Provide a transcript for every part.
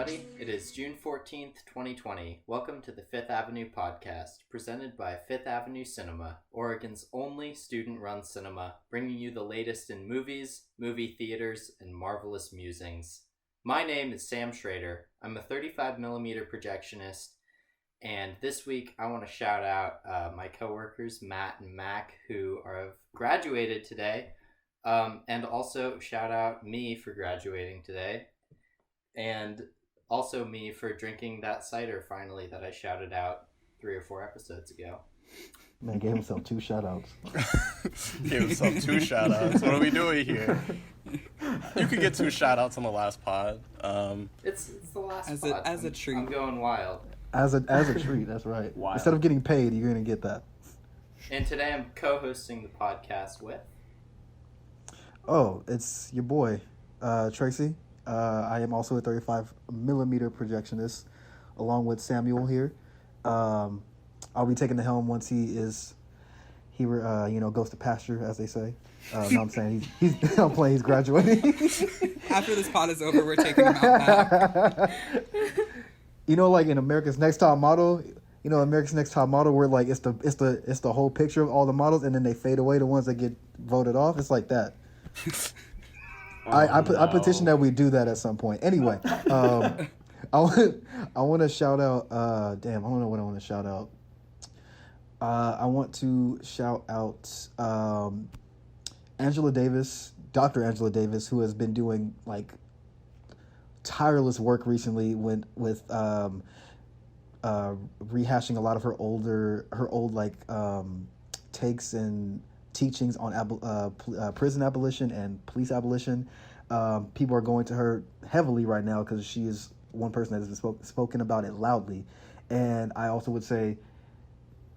everybody. It is June 14th, 2020. Welcome to the Fifth Avenue Podcast, presented by Fifth Avenue Cinema, Oregon's only student-run cinema, bringing you the latest in movies, movie theaters, and marvelous musings. My name is Sam Schrader. I'm a 35mm projectionist, and this week I want to shout out my coworkers, Matt and Mac, who have graduated today, and also shout out me for graduating today. And also me for drinking that cider finally that I shouted out 3 or 4 episodes ago. Man, gave himself 2 shout-outs. Gave himself 2 shout-outs. What are we doing here? You could get 2 shout-outs on the last pod. It's the last pod. As a treat. I'm going wild. As a treat, that's right. Wild. Instead of getting paid, you're going to get that. And today I'm co-hosting the podcast with... Oh, it's your boy, Tracy. I am also a 35mm projectionist, along with Samuel here. I'll be taking the helm once he goes to pasture, as they say. No, I'm saying I'm playing. He's graduating. After this pod is over, we're taking him out back. Like in America's Next Top Model. America's Next Top Model, where like it's the whole picture of all the models, and then they fade away the ones that get voted off. It's like that. I petition that we do that at some point. Anyway, I want to shout out. I don't know what I want to shout out. I want to shout out Angela Davis, Dr. Angela Davis, who has been doing like tireless work recently with rehashing a lot of her old takes and teachings on prison abolition and police abolition. People are going to her heavily right now because she is one person that has spoken about it loudly. And I also would say,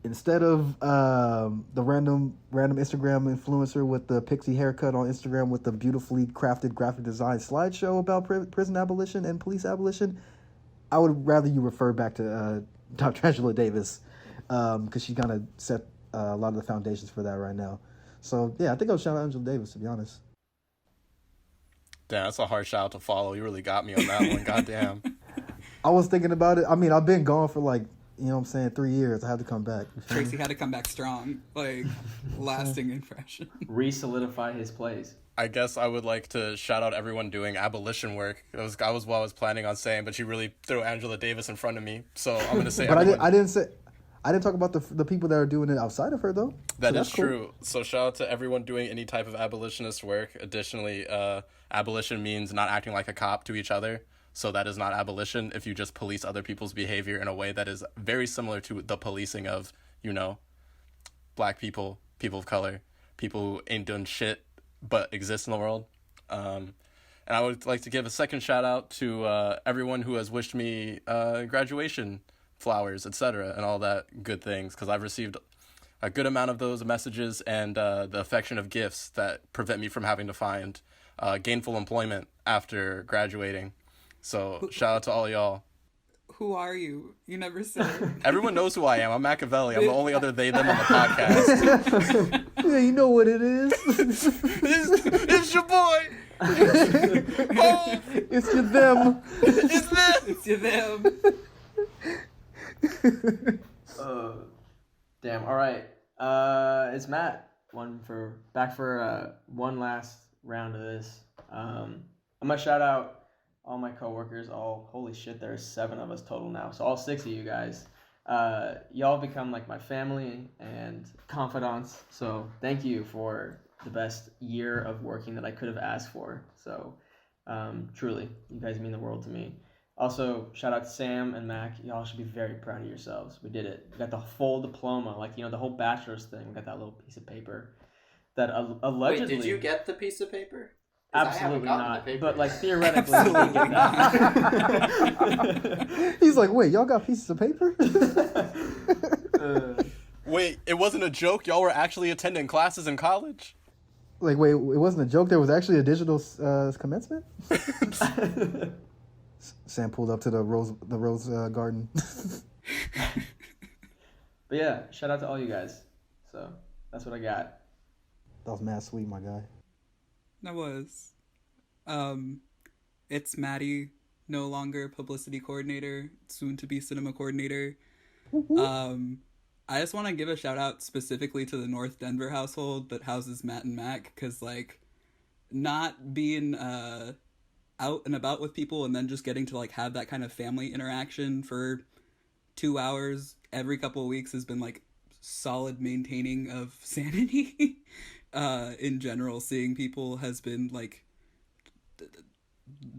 instead of the random Instagram influencer with the pixie haircut on Instagram with the beautifully crafted graphic design slideshow about prison abolition and police abolition, I would rather you refer back to Dr. Angela Davis because she's gonna set a lot of the foundations for that right now. So yeah, I think I'll shout out Angela Davis, to be honest. Damn, that's a hard shout out to follow. You really got me on that one. Goddamn. I was thinking about it. I mean, I've been gone for 3 years. I had to come back. Tracy had to come back strong, lasting impression. Re-solidify his place. I guess I would like to shout out everyone doing abolition work. That was what I was planning on saying, but you really threw Angela Davis in front of me. So I'm going to say but I didn't talk about the people that are doing it outside of her, though. That is true. So shout out to everyone doing any type of abolitionist work. Additionally, abolition means not acting like a cop to each other. So that is not abolition if you just police other people's behavior in a way that is very similar to the policing of, black people, people of color, people who ain't doing shit but exist in the world. And I would like to give a second shout out to everyone who has wished me graduation flowers, etc., and all that good things, because I've received a good amount of those messages and the affection of gifts that prevent me from having to find gainful employment after graduating. So shout out to all y'all. Who are you? You never said. Everyone knows who I am. I'm Machiavelli. I'm the only other they, them on the podcast. Yeah, you know what it is. It's your boy. Oh, it's your them. It's them. It's your them. Damn. All right. It's Matt. Back for one last round of this. I'm gonna shout out all my coworkers. Holy shit, there's 7 of us total now. So all 6 of you guys. Y'all become like my family and confidants. So thank you for the best year of working that I could have asked for. So truly, you guys mean the world to me. Also, shout out to Sam and Mac. Y'all should be very proud of yourselves. We did it. We got the full diploma, the whole bachelor's thing. We got that little piece of paper that allegedly... Wait, did you get the piece of paper? Absolutely not. But theoretically, you can get that. He's like, wait, y'all got pieces of paper? Wait, it wasn't a joke? Y'all were actually attending classes in college? Wait, it wasn't a joke? There was actually a digital commencement? Sam pulled up to the rose garden. But yeah, shout out to all you guys. So that's what I got. That was mad sweet, my guy. That was. It's Maddie, no longer publicity coordinator, soon to be cinema coordinator. I just want to give a shout out specifically to the North Denver household that houses Matt and Mac, because like not being out and about with people and then just getting to like have that kind of family interaction for 2 hours every couple of weeks has been like solid maintaining of sanity. In general, seeing people has been like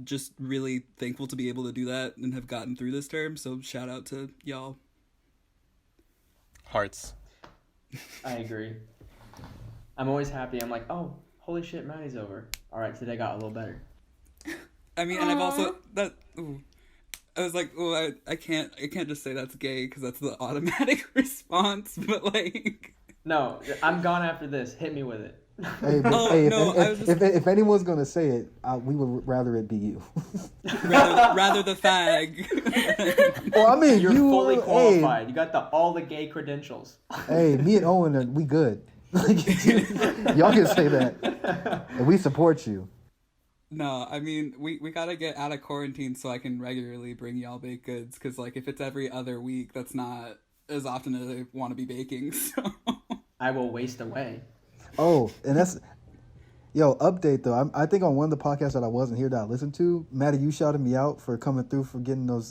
just really thankful to be able to do that and have gotten through this term. So shout out to y'all. Hearts. I agree. I'm always happy. I'm like, oh, holy shit, Maddie's over. All right, today got a little better. I mean, and I've also I was like, oh, I can't just say that's gay because that's the automatic response. But like, no, I'm gone after this. Hit me with it. Hey, but, if anyone's gonna say it, we would rather it be you. rather the fag. Well, I mean, you're fully qualified. Hey, you got all the gay credentials. Hey, me and Owen, we good. Y'all can say that, and we support you. No, I mean, we gotta get out of quarantine so I can regularly bring y'all baked goods, because like if it's every other week, that's not as often as I want to be baking. So I will waste away. Oh, and that's update though. I think on one of the podcasts that I wasn't here that I listened to, Maddie, you shouted me out for coming through for getting those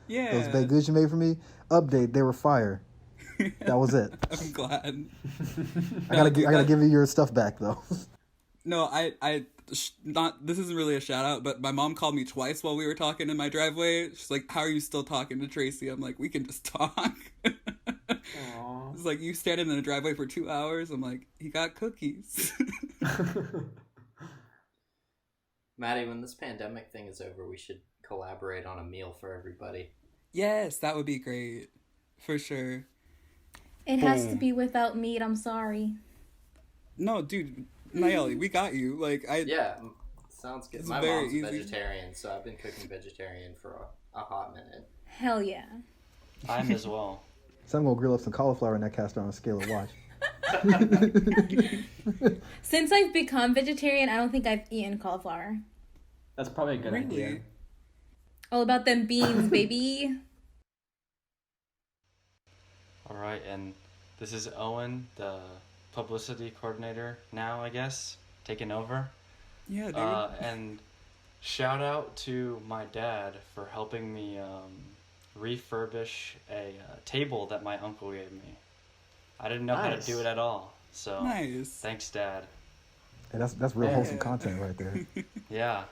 baked goods you made for me. Update, they were fire. That was it. I'm glad. I gotta give you your stuff back though. No, this isn't really a shout out, but my mom called me twice while we were talking in my driveway. She's like, "How are you still talking to Tracy?" I'm like, "We can just talk." Aww. It's like, you standing in the driveway for 2 hours. I'm like, he got cookies. Maddie, when this pandemic thing is over, we should collaborate on a meal for everybody. Yes, that would be great. For sure. It has to be without meat, I'm sorry. No, dude, Nayeli, we got you. Like, Yeah, sounds good. It's My very mom's easy. vegetarian, so I've been cooking vegetarian for a hot minute. Hell yeah. I'm as well. So I'm gonna grill up some cauliflower in that cast iron skillet. Watch. Since I've become vegetarian, I don't think I've eaten cauliflower. That's probably a good idea. All about them beans, baby. All right, and this is Owen, the publicity coordinator now, I guess, taking over. Yeah, dude. And shout out to my dad for helping me refurbish a table that my uncle gave me. I didn't know how to do it at all, so nice. Thanks, Dad. Hey, that's real wholesome content right there. Yeah.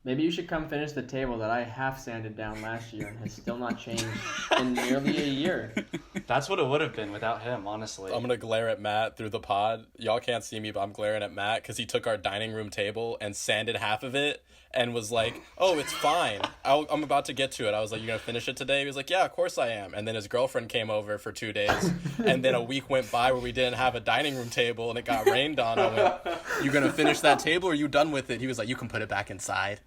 Maybe you should come finish the table that I half sanded down last year and has still not changed in nearly a year. That's what it would have been without him, honestly. I'm gonna glare at Matt through the pod. Y'all can't see me, but I'm glaring at Matt because he took our dining room table and sanded half of it and was like, "Oh, it's fine. I'm about to get to it." I was like, "You gonna finish it today?" He was like, "Yeah, of course I am." And then his girlfriend came over for 2 days, and then a week went by where we didn't have a dining room table and it got rained on. I went, "You gonna finish that table or are you done with it?" He was like, "You can put it back inside."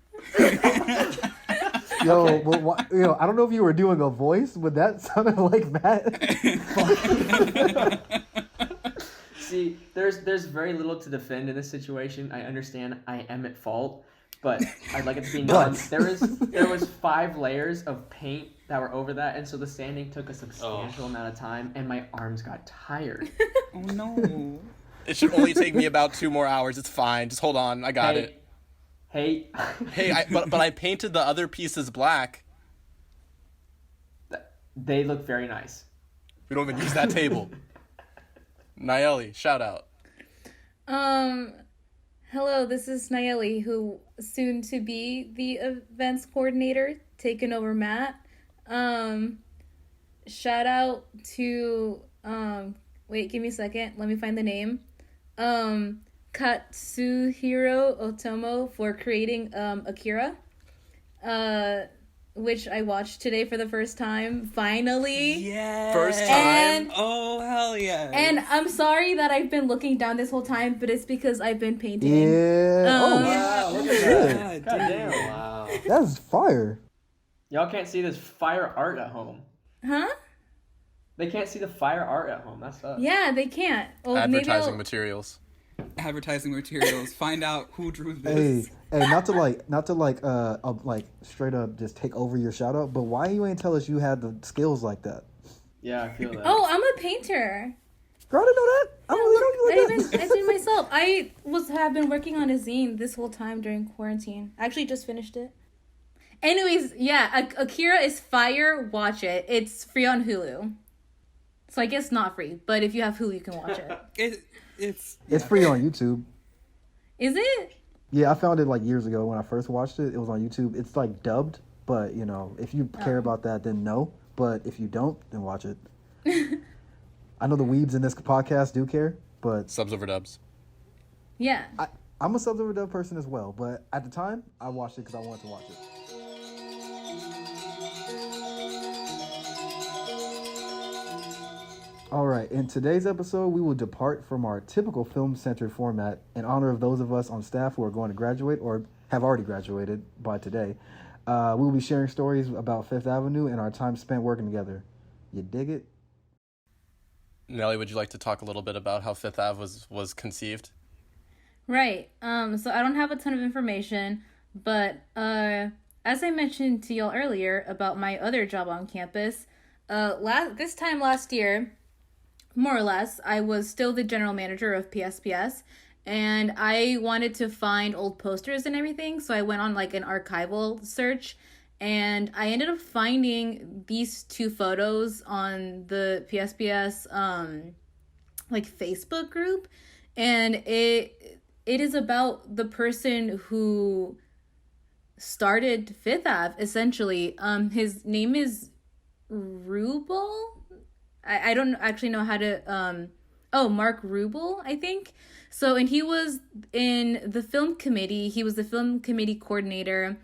Yo, well, I don't know if you were doing a voice, but that sounded like Matt. See, there's very little to defend in this situation. I understand I am at fault, but I'd like it to be known there was 5 layers of paint that were over that, and so the sanding took a substantial amount of time, and my arms got tired. Oh no. It should only take me about 2 more hours. It's fine. Just hold on. I got it. Hey. But I painted the other pieces black. They look very nice. We don't even use that table. Nayeli, shout out. Hello, this is Nayeli, who soon to be the events coordinator, taking over Matt. Shout out to wait, give me a second. Let me find the name. Katsuhiro Otomo for creating Akira, which I watched today for the first time. Finally, Yeah. First time. And Oh hell yeah. and I'm sorry that I've been looking down this whole time, but it's because I've been painting. Yeah. Wow, look at that. God damn. Wow. That's fire. Y'all can't see this fire art at home. Huh? They can't see the fire art at home. That's us. Yeah, they can't. Oh, Advertising maybe materials. advertising materials. Find out who drew Hey, this. not to like straight up just take over your shout out, but why you ain't tell us you had the skills like that? Yeah, I feel that. Oh, I'm a painter. Girl, I didn't know that. I don't really know you like that. I did myself. Have been working on a zine this whole time during quarantine. I actually just finished it. Anyways, yeah, Akira is fire. Watch it. It's free on Hulu. So I guess not free, but if you have Hulu, you can watch it. It's free on YouTube. Is it? Yeah, I found it like years ago when I first watched it. It was on YouTube. It's like dubbed, but you know, if you care about that, then no. But if you don't, then watch it. I know the weebs in this podcast do care, but Subs over dubs. Yeah. I'm a subs over dub person as well. But at the time, I watched it because I wanted to watch it. All right, in today's episode, we will depart from our typical film-centered format in honor of those of us on staff who are going to graduate or have already graduated by today. We will be sharing stories about Fifth Avenue and our time spent working together. You dig it? Nelly, would you like to talk a little bit about how Fifth Ave was conceived? Right. So I don't have a ton of information, but as I mentioned to y'all earlier about my other job on campus, this time last year, more or less, I was still the general manager of PSPS, and I wanted to find old posters and everything, so I went on like an archival search, and I ended up finding these two photos on the PSPS like Facebook group, and it is about the person who started Fifth Ave, essentially. His name is Rubel. I don't actually know how to, Mark Rubel, I think. So, and he was in the film committee. He was the film committee coordinator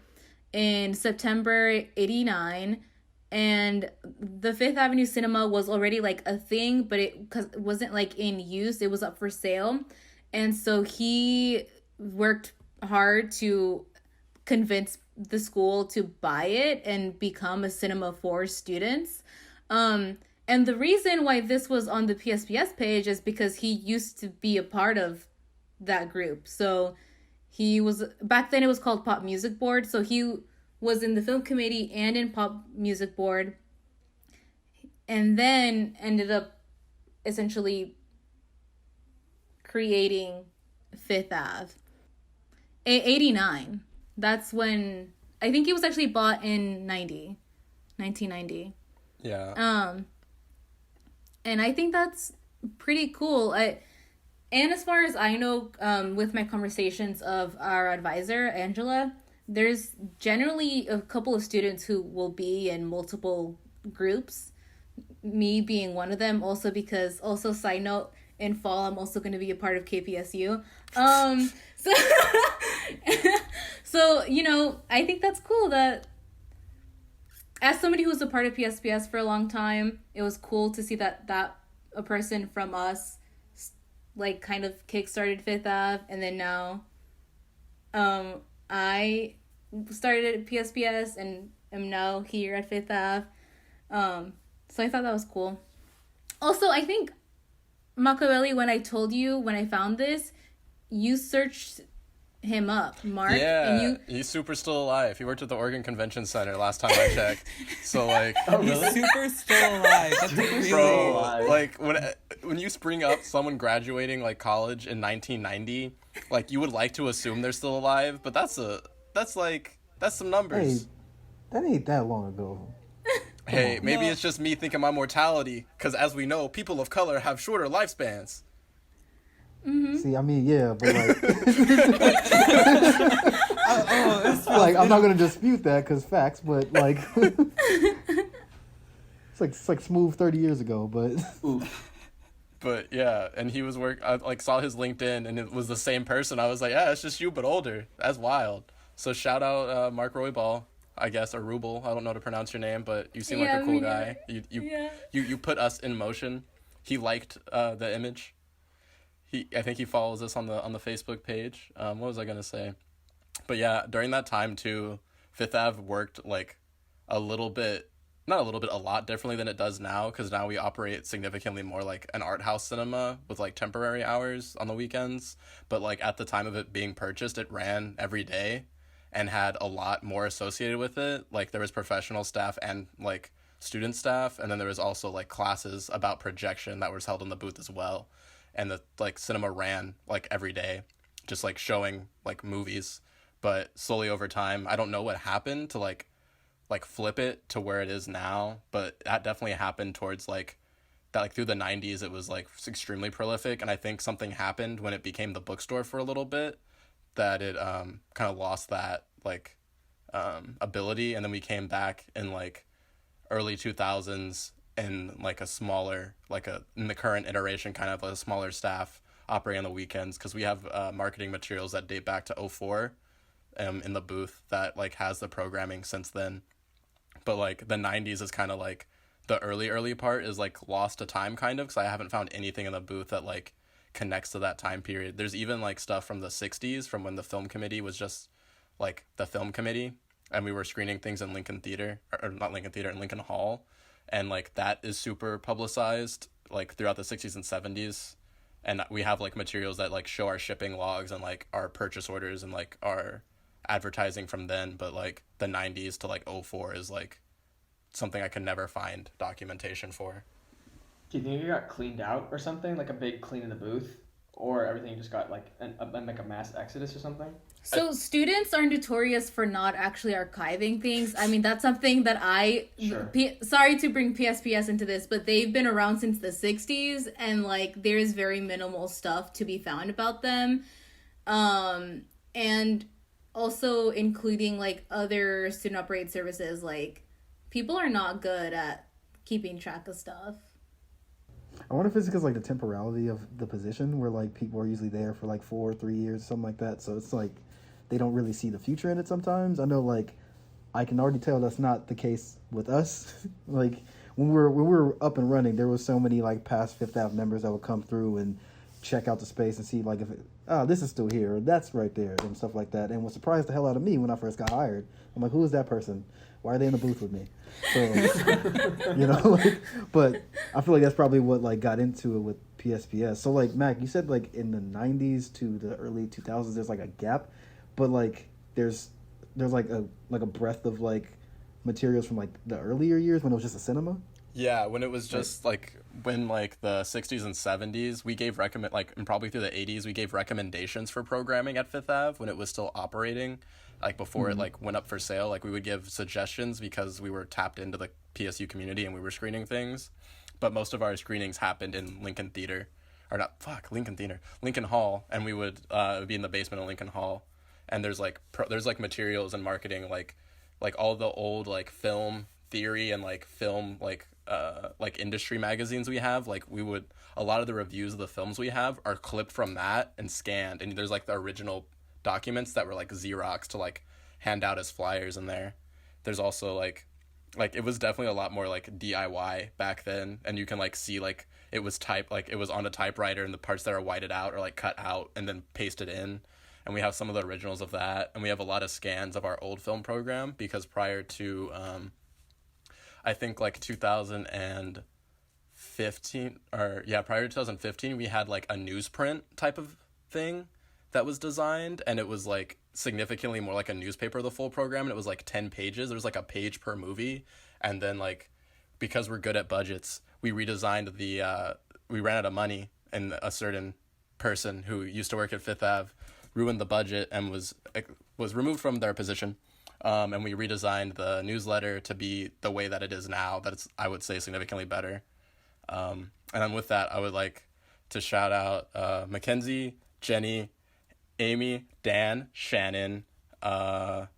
in September 89. And the Fifth Avenue Cinema was already like a thing, but it wasn't like in use. It was up for sale. And so he worked hard to convince the school to buy it and become a cinema for students. And the reason why this was on the PSPS page is because he used to be a part of that group. So he was, back then it was called Pop Music Board. So he was in the film committee and in Pop Music Board. And then ended up essentially creating Fifth Ave. 89. That's when, I think it was actually bought in 1990. Yeah. And I think that's pretty cool. And as far as I know, with my conversations of our advisor, Angela, there's generally a couple of students who will be in multiple groups, me being one of them, also because, also side note, in fall, I'm also going to be a part of KPSU. So, you know, I think that's cool that as somebody who was a part of PSPS for a long time, it was cool to see that a person from us like kind of kickstarted Fifth Ave, and then now I started at PSPS and am now here at Fifth Ave. So I thought that was cool. Also, I think Machiavelli, when I found this, you searched him up, Mark. Yeah, and he's super still alive. He worked at the Oregon Convention Center last time I checked. So like, Oh, really? He's super still alive. That's crazy. bro, alive. like when you bring up someone graduating like college in 1990, like you would like to assume they're still alive, but that's some numbers. Hey, that ain't that long ago. Hey, maybe No. it's just me thinking my mortality, because as we know, people of color have shorter lifespans. See, I mean, yeah, but like, It's like I'm not gonna dispute that because facts, but like, it's like smooth 30 years ago, but But yeah, and he was I like saw his LinkedIn and it was the same person. I was like, yeah, it's just you but older. That's wild. So shout out Mark Roybal, I guess, or Rubel. I don't know how to pronounce your name, but you seem like a cool guy. You put us in motion. He liked the image. I think he follows us on the Facebook page. What was I gonna say? But yeah, during that time too, Fifth Ave worked like a little bit not a little bit, a lot differently than it does now, because now we operate significantly more like an art house cinema with like temporary hours on the weekends. But like at the time of it being purchased, it ran every day and had a lot more associated with it. Like there was professional staff and like student staff, and then there was also like classes about projection that was held in the booth as well. And the like cinema ran like every day, just like showing like movies. But slowly over time, I don't know what happened to like flip it to where it is now, but that definitely happened towards like that, like through the 90s it was like extremely prolific. And I think something happened when it became the bookstore for a little bit, that it kind of lost that like ability. And then we came back in like early 2000s in like a smaller, like in the current iteration, kind of a smaller staff operating on the weekends, because we have marketing materials that date back to 2004 in the booth that like has the programming since then. But like the 90s is kind of like the early part is like lost to time, kind of, because I haven't found anything in the booth that like connects to that time period. There's even like stuff from the 60s, from when the film committee was just like the film committee, and we were screening things in Lincoln Theater, or not Lincoln Theater, in Lincoln Hall, and like that is super publicized like throughout the 60s and 70s. And we have like materials that like show our shipping logs and like our purchase orders and like our advertising from then. But like the 90s to like 2004 is like something I could never find documentation for. Do you think it got cleaned out or something, like a big clean in the booth, or everything just got like like a mass exodus or something? So students are notorious for not actually archiving things. I mean, that's something that Sure. Sorry to bring PSPS into this, but they've been around since the 60s, and like there's very minimal stuff to be found about them. And also including like other student operated services, like people are not good at keeping track of stuff. I wonder if it's because like the temporality of the position, where like people are usually there for like 4 or 3 years, something like that. So it's like they don't really see the future in it sometimes. I know, like, I can already tell that's not the case with us. Like when we were up and running, there was so many like past Fifth Ave members that would come through and check out the space and see like if this is still here, or that's right there, and stuff like that. And what surprised the hell out of me when I first got hired, I'm like, who is that person? Why are they in the booth with me? So, you know, like, but I feel like that's probably what like got into it with PSPS. So like, Mac, you said like in the 90s to the early 2000s, there's like a gap, but like there's like a breadth of like materials from like the earlier years when it was just a cinema. Yeah, when it was just like when like the 60s and 70s, we gave and probably through the 80s, we gave recommendations for programming at Fifth Ave when it was still operating, like before it like went up for sale. Like we would give suggestions because we were tapped into the PSU community and we were screening things. But most of our screenings happened in Lincoln Hall, and we would be in the basement of Lincoln Hall. And there's like materials and marketing like all the old like film theory and like film like industry magazines we have. Like a lot of the reviews of the films we have are clipped from that and scanned, and there's like the original documents that were like Xerox to like hand out as flyers in there. There's also like it was definitely a lot more like DIY back then, and you can like see like it was on a typewriter, and the parts that are whited out are like cut out and then pasted in. And we have some of the originals of that, and we have a lot of scans of our old film program, because prior to I think like 2015 prior to 2015, we had like a newsprint type of thing that was designed, and it was like significantly more like a newspaper, the full program, and it was like 10 pages. There was like a page per movie. And then like, because we're good at budgets, we redesigned we ran out of money, and a certain person who used to work at Fifth Ave ruined the budget and was removed from their position. And we redesigned the newsletter to be the way that it is now. That's, I would say, significantly better. And then with that, I would like to shout out Mackenzie, Jenny, Amy, Dan, Shannon, Zayami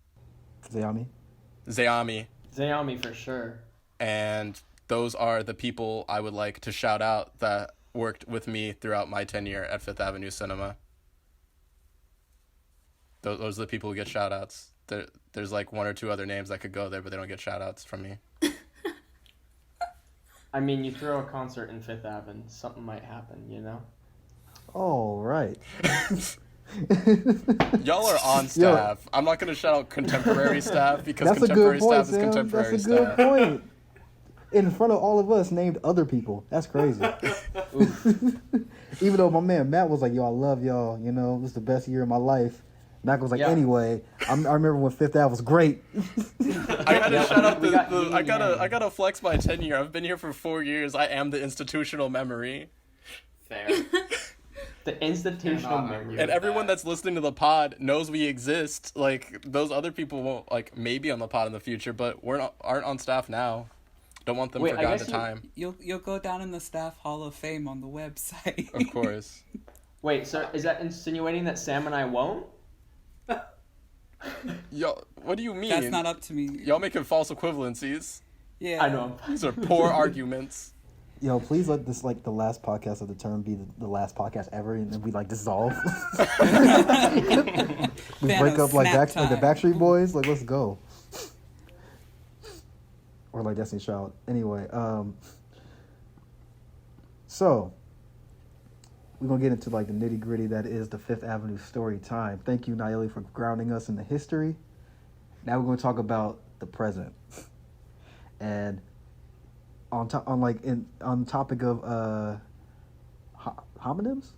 for sure. And those are the people I would like to shout out that worked with me throughout my tenure at Fifth Avenue Cinema. Those are the people who get shout outs. There's like 1 or 2 other names that could go there, but they don't get shout outs from me. I mean, you throw a concert in Fifth Ave and something might happen, you know? All right. Y'all are on staff. I'm not going to shout out contemporary staff, because that's contemporary a good point, staff is contemporary That's a staff. good point. in front of all of us, named other people. That's crazy. Even though my man Matt was like, "Yo, I love y'all. You know, this is the best year of my life." Mac was like, "Anyway, I remember when Fifth Ave was great." I gotta shout out I gotta flex my tenure. I've been here for 4 years. I am the institutional memory. Fair. The institutional memory. And everyone that's listening to the pod knows we exist. Like, those other people won't, like, maybe on the pod in the future, but aren't on staff now. Don't want them forgotten to time. You'll go down in the staff Hall of Fame on the website. Of course. Wait, so is that insinuating that Sam and I won't? Yo, what do you mean? That's not up to me. Y'all making false equivalencies. Yeah. I know. These are poor arguments. Yo, please let this, like, the last podcast of the term be the last podcast ever, and then we, like, dissolve. We break up like the Backstreet Boys. Like, let's go. Or like Destiny Child. Anyway, so we're gonna get into like the nitty gritty that is the Fifth Avenue story time. Thank you, Naomi, for grounding us in the history. Now we're gonna talk about the present. And on topic of homonyms,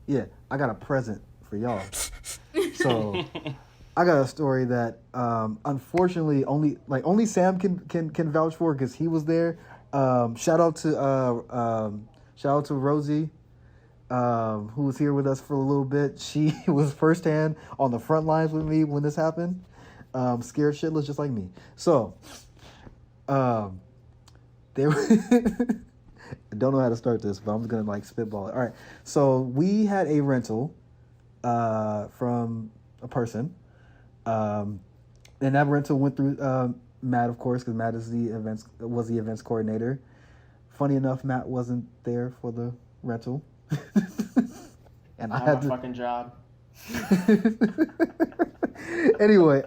yeah, I got a present for y'all. So I got a story that unfortunately only Sam can vouch for because he was there. Shout out to Rosie, who was here with us for a little bit. She was firsthand on the front lines with me when this happened. Scared shitless just like me. So they were I don't know how to start this, but I'm just gonna like spitball it. All right. So we had a rental from a person. And that rental went through Matt, of course, because Matt was the events coordinator. Funny enough, Matt wasn't there for the rental, and I had my fucking job. Anyway,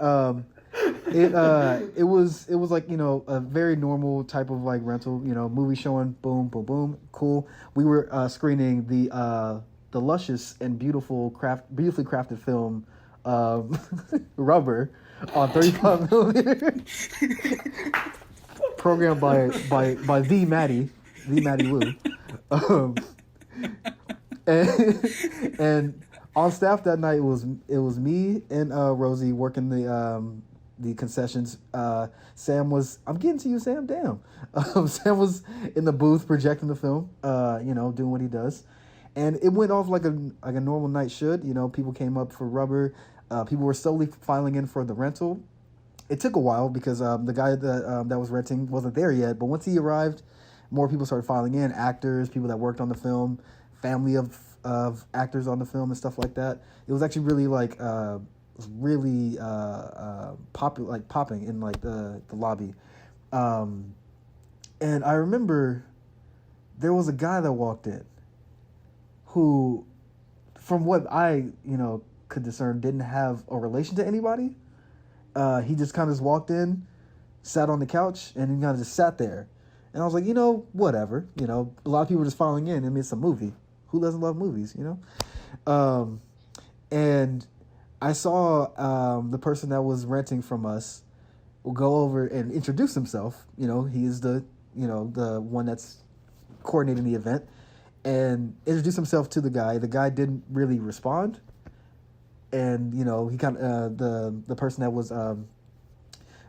it was like, you know, a very normal type of like rental, you know, movie showing, boom, boom, boom, cool. We were screening the luscious and beautifully crafted film Rubber on 35 millimeter, programmed by the Maddie Wu, and on staff that night it was me and Rosie working the concessions. Sam was, I'm getting to you, Sam. Damn, Sam was in the booth projecting the film, you know, doing what he does, and it went off like a normal night should. You know, people came up for Rubber. People were slowly filing in for the rental. It took a while because the guy that was renting wasn't there yet. But once he arrived, more people started filing in. Actors, people that worked on the film, family of actors on the film and stuff like that. It was actually really like popping in like the lobby. And I remember there was a guy that walked in who, from what I could discern, didn't have a relation to anybody. He just kind of just walked in, sat on the couch, and he kind of just sat there. And I was like, whatever. A lot of people were just filing in. I mean, it's a movie. Who doesn't love movies, And I saw the person that was renting from us go over and introduce himself. He is the one that's coordinating the event, and introduce himself to the guy. The guy didn't really respond. And, he kind of, the person that was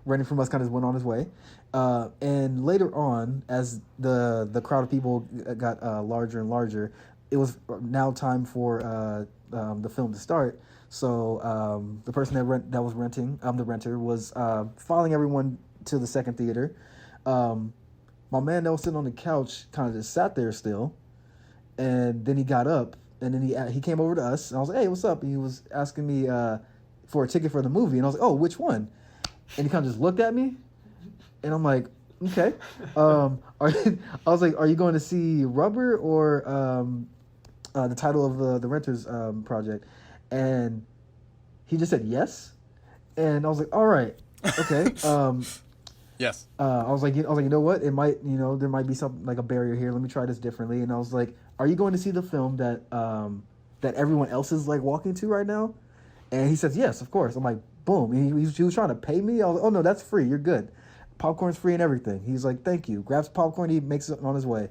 renting from us kind of went on his way. And later on, as the crowd of people got larger and larger, it was now time for the film to start. So the person that was renting, the renter, was following everyone to the second theater. My man that was sitting on the couch kind of just sat there still. And then he got up. And then he came over to us, and I was like, "Hey, what's up?" And he was asking me for a ticket for the movie, and I was like, "Oh, which one?" And he kind of just looked at me, and I'm like, "Okay." I was like, "Are you going to see Rubber or the title of the Renters project?" And he just said yes, and I was like, "All right, okay." Yes. I was like, you know what? It might, there might be something like a barrier here. Let me try this differently. And I was like, "Are you going to see the film that everyone else is like walking to right now?" And he says, "Yes, of course." I'm like, boom. And he was trying to pay me. I was like, "Oh no, that's free. You're good." popcorn's free and everything. He's like, thank you. Grabs popcorn, he makes it on his way.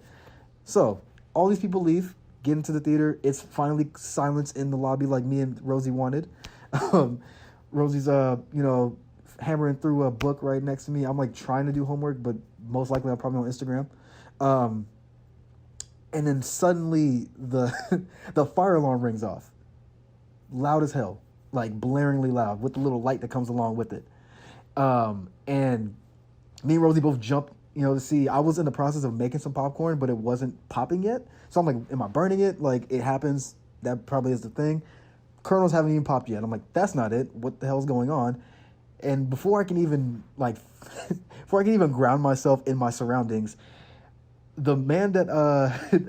So all these people leave, get into the theater. It's finally silence in the lobby like me and Rosie wanted. Rosie's hammering through a book right next to me. I'm like trying to do homework, but most likely I'm probably on Instagram. And then suddenly the fire alarm rings off. Loud as hell. Like blaringly loud with the little light that comes along with it. And me and Rosie both jump, to see. I was in the process of making some popcorn, but it wasn't popping yet. So I'm like, am I burning it? Like, it happens. That probably is the thing. Kernels haven't even popped yet. I'm like, that's not it. What the hell's going on? And before I can even ground myself in my surroundings, the man that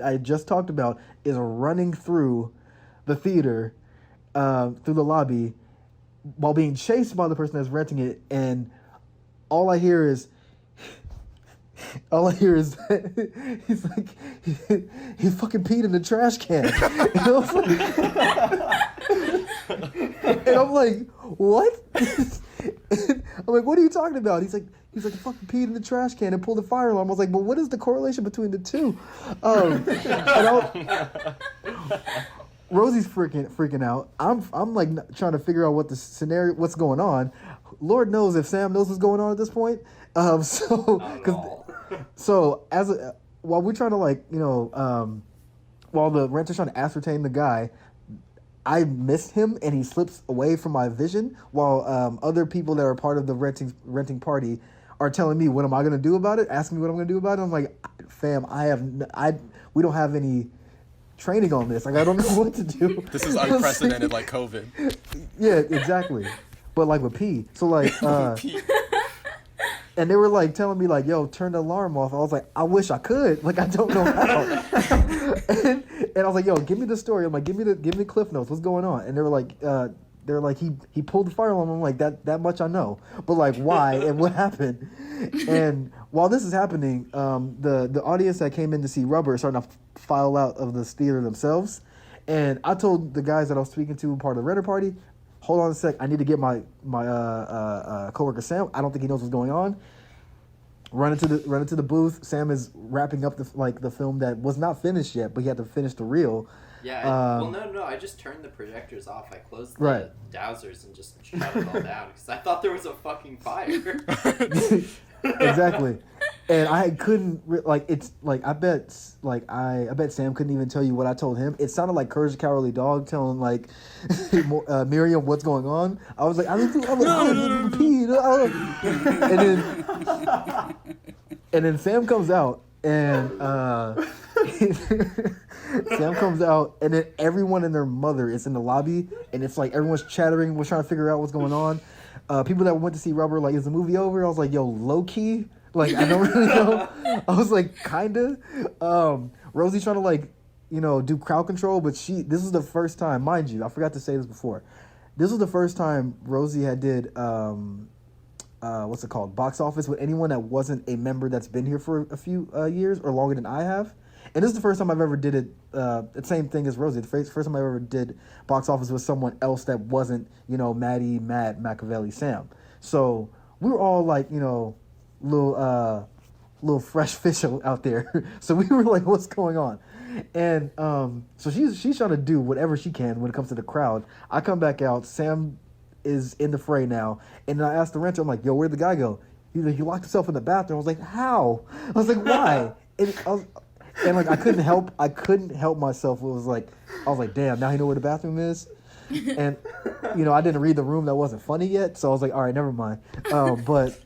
I just talked about is running through the theater, through the lobby, while being chased by the person that's renting it, and all I hear is he's like, he fucking peed in the trash can. And I'm like, what? I'm like, what are you talking about? He's like, he fucking peed in the trash can and pulled the fire alarm. I was like, but what is the correlation between the two? Rosie's freaking out. I'm like trying to figure out what the scenario, what's going on. Lord knows if Sam knows what's going on at this point. While we're trying to while the renter's trying to ascertain the guy, I missed him and he slips away from my vision while other people that are part of the renting party are telling me what am I going to do about it, asking me what I'm going to do about it. I'm like, fam, we don't have any training on this. Like, I don't know what to do. This is unprecedented, like COVID. Yeah, exactly. But like with pee. So like, and they were like telling me like, yo, turn the alarm off. I was like, I wish I could. Like, I don't know how. and I was like, yo, give me the story. I'm like, give me Cliff Notes. What's going on? And they were like, he pulled the fire alarm. I'm like, that much I know. But like, why and what happened? And while this is happening, the audience that came in to see Rubber is starting to file out of the theater themselves. And I told the guys that I was speaking to, part of the renter party, hold on a sec, I need to get my coworker Sam. I don't think he knows what's going on. Run into the booth. Sam is wrapping up the film that was not finished yet, but he had to finish the reel. Yeah. No. I just turned the projectors off. I closed the dowsers and just shut it all down because I thought there was a fucking fire. Exactly. And I couldn't I bet Sam couldn't even tell you what I told him. It sounded like Courage the Cowardly Dog telling like Miriam what's going on. I was like, and then Sam comes out and and then everyone and their mother is in the lobby, and it's like everyone's chattering, we're trying to figure out what's going on. People that went to see Rubber, like, is the movie over? I was like, yo, low key. Like, I don't really know. I was like, kinda. Rosie trying to do crowd control, but this is the first time, mind you, I forgot to say this before. This was the first time Rosie had did what's it called? Box office with anyone that wasn't a member that's been here for a few years or longer than I have. And this is the first time I've ever did it, the same thing as Rosie. The first time I ever did box office with someone else that wasn't, Maddie, Matt, Machiavelli, Sam. So we were all like, little fresh fish out there. So we were like, what's going on? And so she's trying to do whatever she can when it comes to the crowd. I come back out. Sam is in the fray now. And I asked the renter, I'm like, yo, where'd the guy go? He's like, he locked himself in the bathroom. I was like, how? I was like, why? And like I couldn't help myself. I was like, damn, now he know where the bathroom is. And I didn't read the room that wasn't funny yet, so I was like, all right, never mind. I was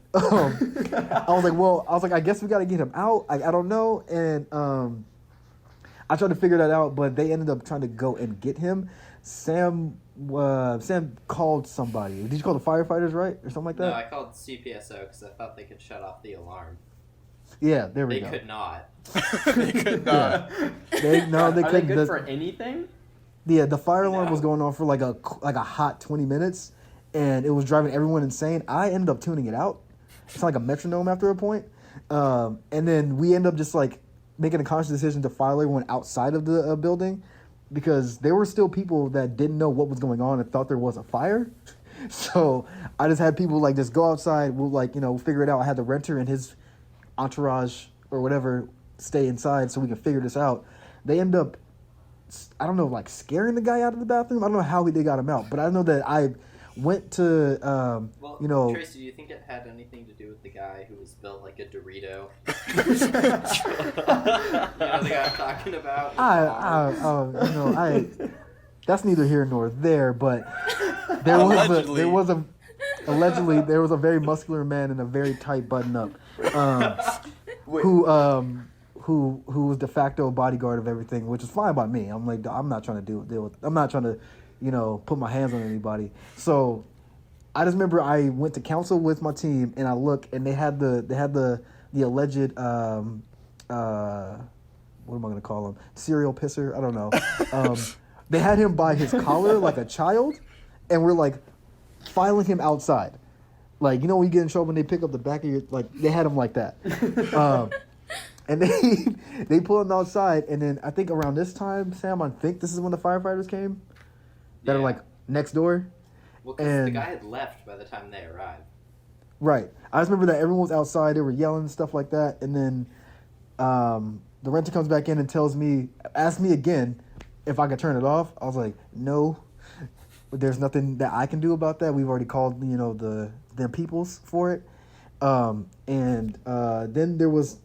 like, I guess we got to get him out. I don't know. And I tried to figure that out, but they ended up trying to go and get him. Sam called somebody. Did you call the firefighters, right, or something like that? No, I called CPSO because I thought they could shut off the alarm. Yeah, there we go. They could not. They could not. They couldn't. Are they good for anything? Yeah, the fire alarm was going on for like a hot 20 minutes, and it was driving everyone insane. I ended up tuning it out. It's like a metronome after a point. And then we ended up just like making a conscious decision to file everyone outside of the building because there were still people that didn't know what was going on and thought there was a fire. So I just had people like just go outside. We'll like figure it out. I had the renter and his entourage or whatever stay inside so we can figure this out. They end up, I don't know, like scaring the guy out of the bathroom. I don't know how they got him out, but I know that I went to Tracy, do you think it had anything to do with the guy who was built like a Dorito? The guy I'm talking about. That's neither here nor there, but allegedly there was a very muscular man in a very tight button up, who was de facto bodyguard of everything, which is fine by me. I'm like, I'm not trying to deal with. I'm not trying to, put my hands on anybody. So I just remember I went to council with my team, and I look, and they had the alleged what am I gonna call him? Serial pisser? I don't know. They had him by his collar like a child, and we're like filing him outside. Like, when you get in trouble and they pick up the back of your, like, they had him like that. And they pull him outside, and then I think around this time, Sam, I think this is when the firefighters came that are like next door. Well, because the guy had left by the time they arrived. Right. I just remember that everyone was outside. They were yelling and stuff like that. And then the renter comes back in and asks me again if I could turn it off. I was like, no. But there's nothing that I can do about that. We've already called, them peoples for it. And then there was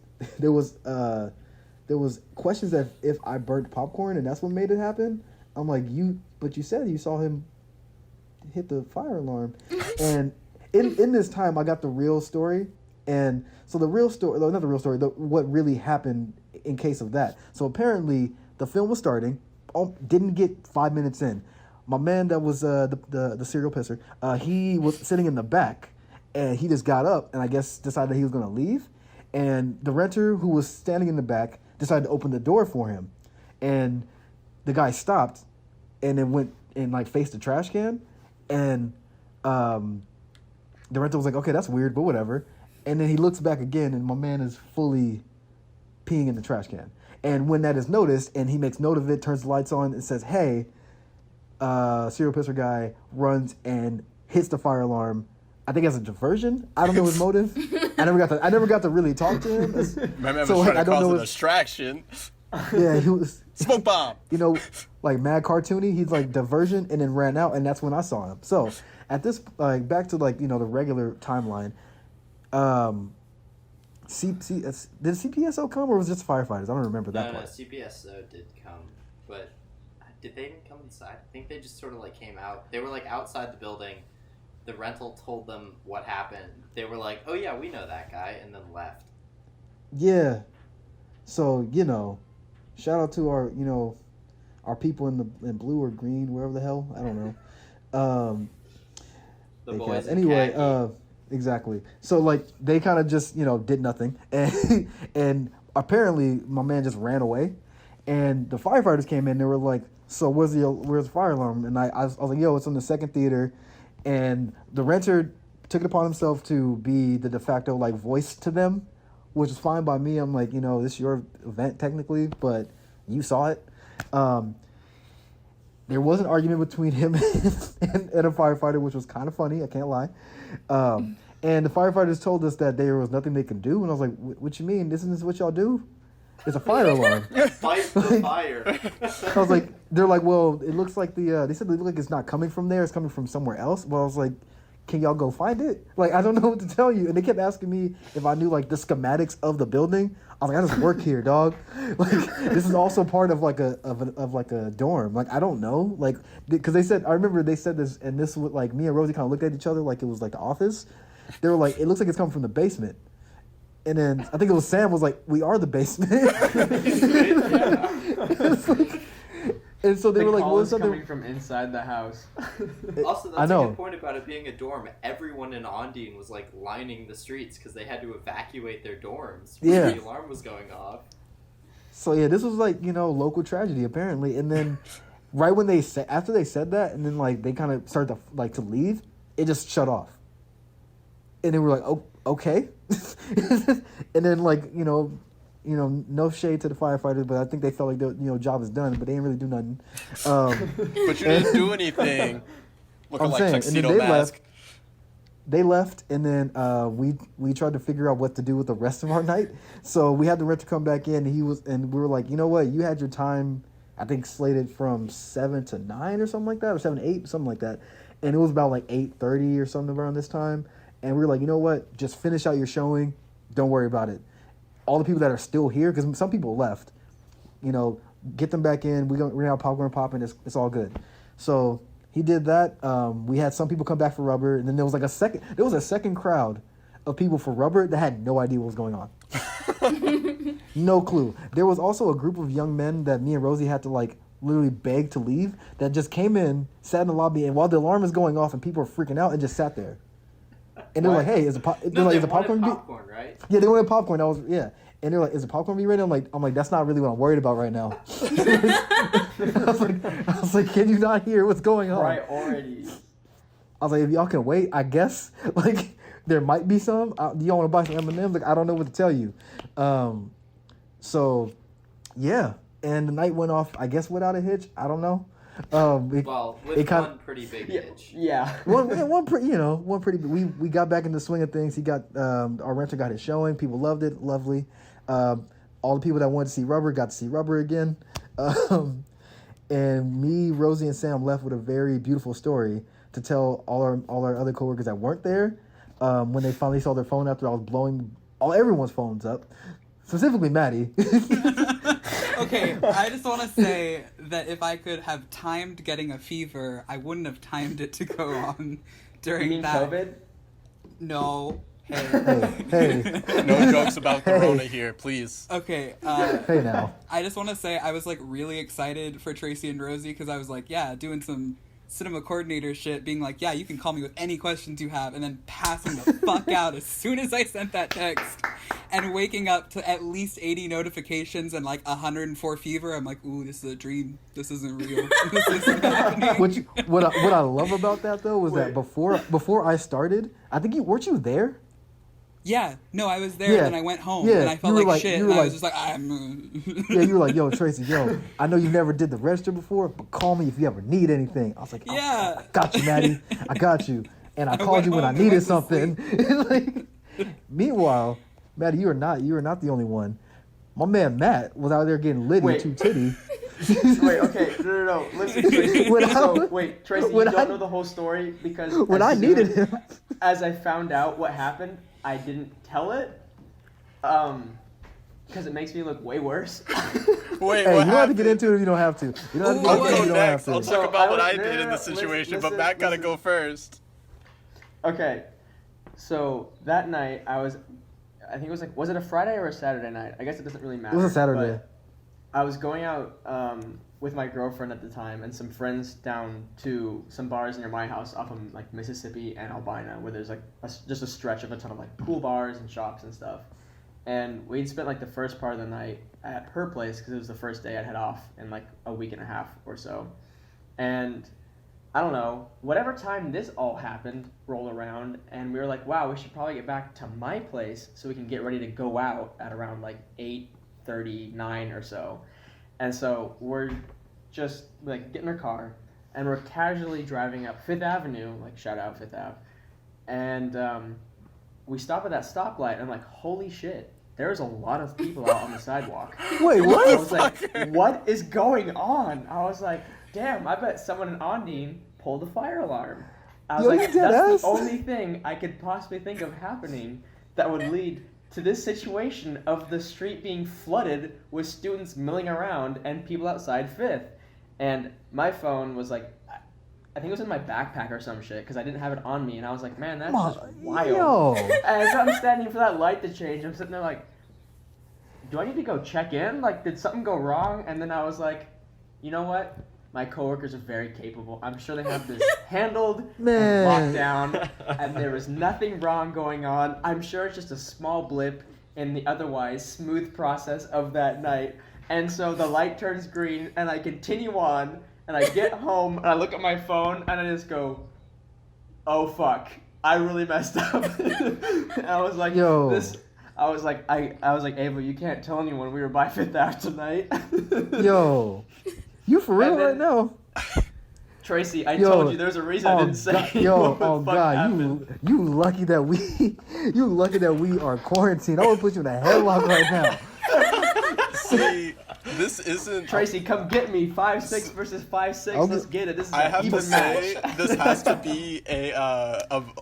questions that if I burnt popcorn and that's what made it happen. I'm like, but you said you saw him hit the fire alarm. And in this time I got the real story. And so the real story, not the real story, what really happened in case of that. So apparently the film was starting, didn't get 5 minutes in. My man that was the serial pisser, he was sitting in the back, and he just got up and I guess decided he was going to leave. And the renter who was standing in the back decided to open the door for him. And the guy stopped and then went and like faced the trash can. And the renter was like, okay, that's weird, but whatever. And then he looks back again, and my man is fully peeing in the trash can. And when that is noticed, and he makes note of it, turns the lights on, and says, hey, serial pisser guy runs and hits the fire alarm. I think as a diversion. I don't know his motive. I never got to really talk to him. My man was trying to cause a distraction. Yeah, he was smoke bomb. Like mad cartoony. He's like diversion, and then ran out, and that's when I saw him. So at this, back to the regular timeline. Did CPSO come, or was it just firefighters? I don't remember that part. No, CPSO did come, but did they even come inside? I think they just sort of like came out. They were like outside the building. The rental told them what happened. They were like, oh yeah, we know that guy, and then left. Yeah. So, shout out to our people in blue or green, wherever the hell. I don't know. The boys in anyway, khaki. Exactly. So like they kind of just did nothing, and apparently my man just ran away, and the firefighters came in. They were like, "So where's the fire alarm?" And I was like, "Yo, it's in the second theater," and the renter took it upon himself to be the de facto like voice to them, which is fine by me. I'm like, this is your event technically, but you saw it. There was an argument between him and a firefighter, which was kind of funny. I can't lie. And the firefighters told us that there was nothing they could do. And I was like, what you mean? Isn't this what y'all do? It's a fire alarm. Fight the fire. I was like, they're like, well, it looks like they said it looked like it's not coming from there. It's coming from somewhere else. Well, I was like, can y'all go find it? Like, I don't know what to tell you. And they kept asking me if I knew like the schematics of the building. I was like, I just work here, dog. Like, this is also part of like a dorm. Like, I don't know. Like, because I remember they said this, and this was like me and Rosie kind of looked at each other like it was like the office. They were like, it looks like it's coming from the basement. And then I think it was Sam was like, we are the basement. And so they were like, "What's coming from inside the house?" Also, that's a good point about it being a dorm. Everyone in Ondine was like lining the streets because they had to evacuate their dorms when the alarm was going off. So yeah, this was like local tragedy apparently. And then right when after they said that, and then like they kind of started to leave, it just shut off. And they were like, "Oh, okay." And then like no shade to the firefighters, but I think they felt like their job is done, but they didn't really do nothing. But you didn't do anything. Looking I'm like saying, and tuxedo then mask. They left, and then we tried to figure out what to do with the rest of our night. So we had the renter come back in, and we were like, you know what? You had your time, I think, slated from 7 to 9 or something like that, or 7 to 8, something like that. And it was about like 8:30 or something around this time. And we were like, you know what? Just finish out your showing. Don't worry about it. All the people that are still here, because some people left, you know, get them back in. We're gonna have popcorn popping. It's all good. So he did that. We had some people come back for rubber, and then there was a second crowd of people for rubber that had no idea what was going on. No clue. There was also a group of young men that me and Rosie had to like literally beg to leave, that just came in, sat in the lobby, and while the alarm was going off and people were freaking out, and just sat there. And they're like, "Hey, is the popcorn right?" Yeah, they wanted popcorn. And they're like, "Is the popcorn be ready?" I'm like, that's not really what I'm worried about right now. I was like, can you not hear what's going on? Priorities. I was like, if y'all can wait, I guess. Like, there might be some. Do y'all want to buy some M&Ms? Like, I don't know what to tell you. So, yeah. And the night went off, I guess, without a hitch. I don't know. With one pretty big hitch. Yeah. one pretty. We got back in the swing of things. He got our renter got his showing. People loved it. Lovely. All the people that wanted to see rubber got to see rubber again. And me, Rosie, and Sam left with a very beautiful story to tell all our other coworkers that weren't there. When they finally saw their phone after I was blowing everyone's phones up, specifically Maddie. Okay, I just want to say that if I could have timed getting a fever, I wouldn't have timed it to go on during You mean that. COVID? No. Hey. No jokes about Corona here, please. Okay. Hey now. I just want to say I was like really excited for Tracy and Rosie because I was like, yeah, doing some cinema coordinator shit, being like, yeah, you can call me with any questions you have, and then passing the fuck out as soon as I sent that text, and waking up to at least 80 notifications and like 104 fever. I'm like, ooh, this is a dream. This isn't real. This isn't happening. What I love about that though was that before I started, I think weren't you there? Yeah, no, I was there, and then I went home, and I felt like shit, and I was just like, Yeah, you were like, yo, Tracy, I know you never did the register before, but call me if you ever need anything. I was like, I got you, Maddie. I got you. And I called you when I needed something. Meanwhile, Maddie, you are not the only one. My man Matt was out there getting litty to titty. Wait, okay, no. Listen, Tracy. Tracy, you don't know the whole story because when I needed him, as I found out what happened, I didn't tell it, because it makes me look way worse. Wait, hey, you don't have to get into it if you don't have to. You don't have to get into it if you don't have to. I'll talk about what I did in this situation, but Matt gotta go first. Okay, so that night I think it was was it a Friday or a Saturday night? I guess it doesn't really matter. It was a Saturday. I was going out with my girlfriend at the time and some friends down to some bars near my house off of like Mississippi and Albina, where there's like just a stretch of a ton of like pool bars and shops and stuff. And we'd spent like the first part of the night at her place because it was the first day I'd had off in like a week and a half or so. And I don't know, whatever time this all happened rolled around, and we were like, wow, we should probably get back to my place so we can get ready to go out at around like 8:39 or so. And so we're just like getting in our car and we're casually driving up Fifth Avenue, like shout out Fifth Ave. And we stop at that stoplight and I'm like, holy shit, there's a lot of people out on the sidewalk. Wait, what? I was like, what is going on? I was like, damn, I bet someone in Ondine pulled the fire alarm. I was like, that's the only thing I could possibly think of happening that would lead to this situation of the street being flooded with students milling around and people outside Fifth. And my phone was like, I think it was in my backpack or some shit because I didn't have it on me. And I was like, man, that's just wild. As I'm standing for that light to change, I'm sitting there like, do I need to go check in? Like, did something go wrong? And then I was like, you know what? My coworkers are very capable. I'm sure they have this handled and locked down, and there was nothing wrong going on. I'm sure it's just a small blip in the otherwise smooth process of that night. And so the light turns green, and I continue on, and I get home, and I look at my phone, and I just go, oh, fuck. I really messed up. And I was like, I was like, Ava, you can't tell anyone we were by Fifth Ave tonight. Yo. You for real right now? Tracy, I told you there's a reason I didn't say. What the fuck happened. you lucky that we are quarantined. I would put you in a headlock right now. See, this isn't. Tracy, come get me. 5'6" versus 5'6". Let's get it. This is I an have to even say, match. this has to be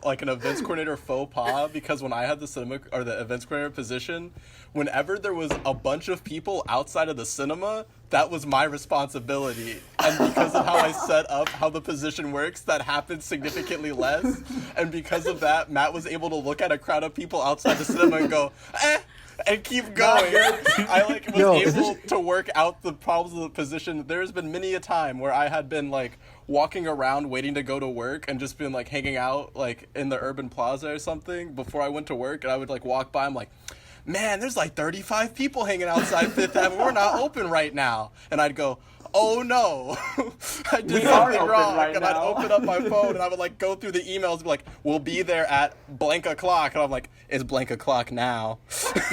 like an events coordinator faux pas, because when I had the cinema or the events coordinator position, whenever there was a bunch of people outside of the cinema, that was my responsibility. And because of how I set up how the position works, that happened significantly less. And because of that, Matt was able to look at a crowd of people outside the cinema and go, and keep going. I was able to work out the problems of the position. There's been many a time where I had been like walking around waiting to go to work and just been like hanging out like in the urban plaza or something before I went to work, and I would like walk by, I'm like, man, there's like 35 people hanging outside Fifth Avenue. We're not open right now. And I'd go, oh no, I did something wrong. Right, and I'd open up my phone and I would like go through the emails and be like, we'll be there at blank o'clock. And I'm like, it's blank o'clock now.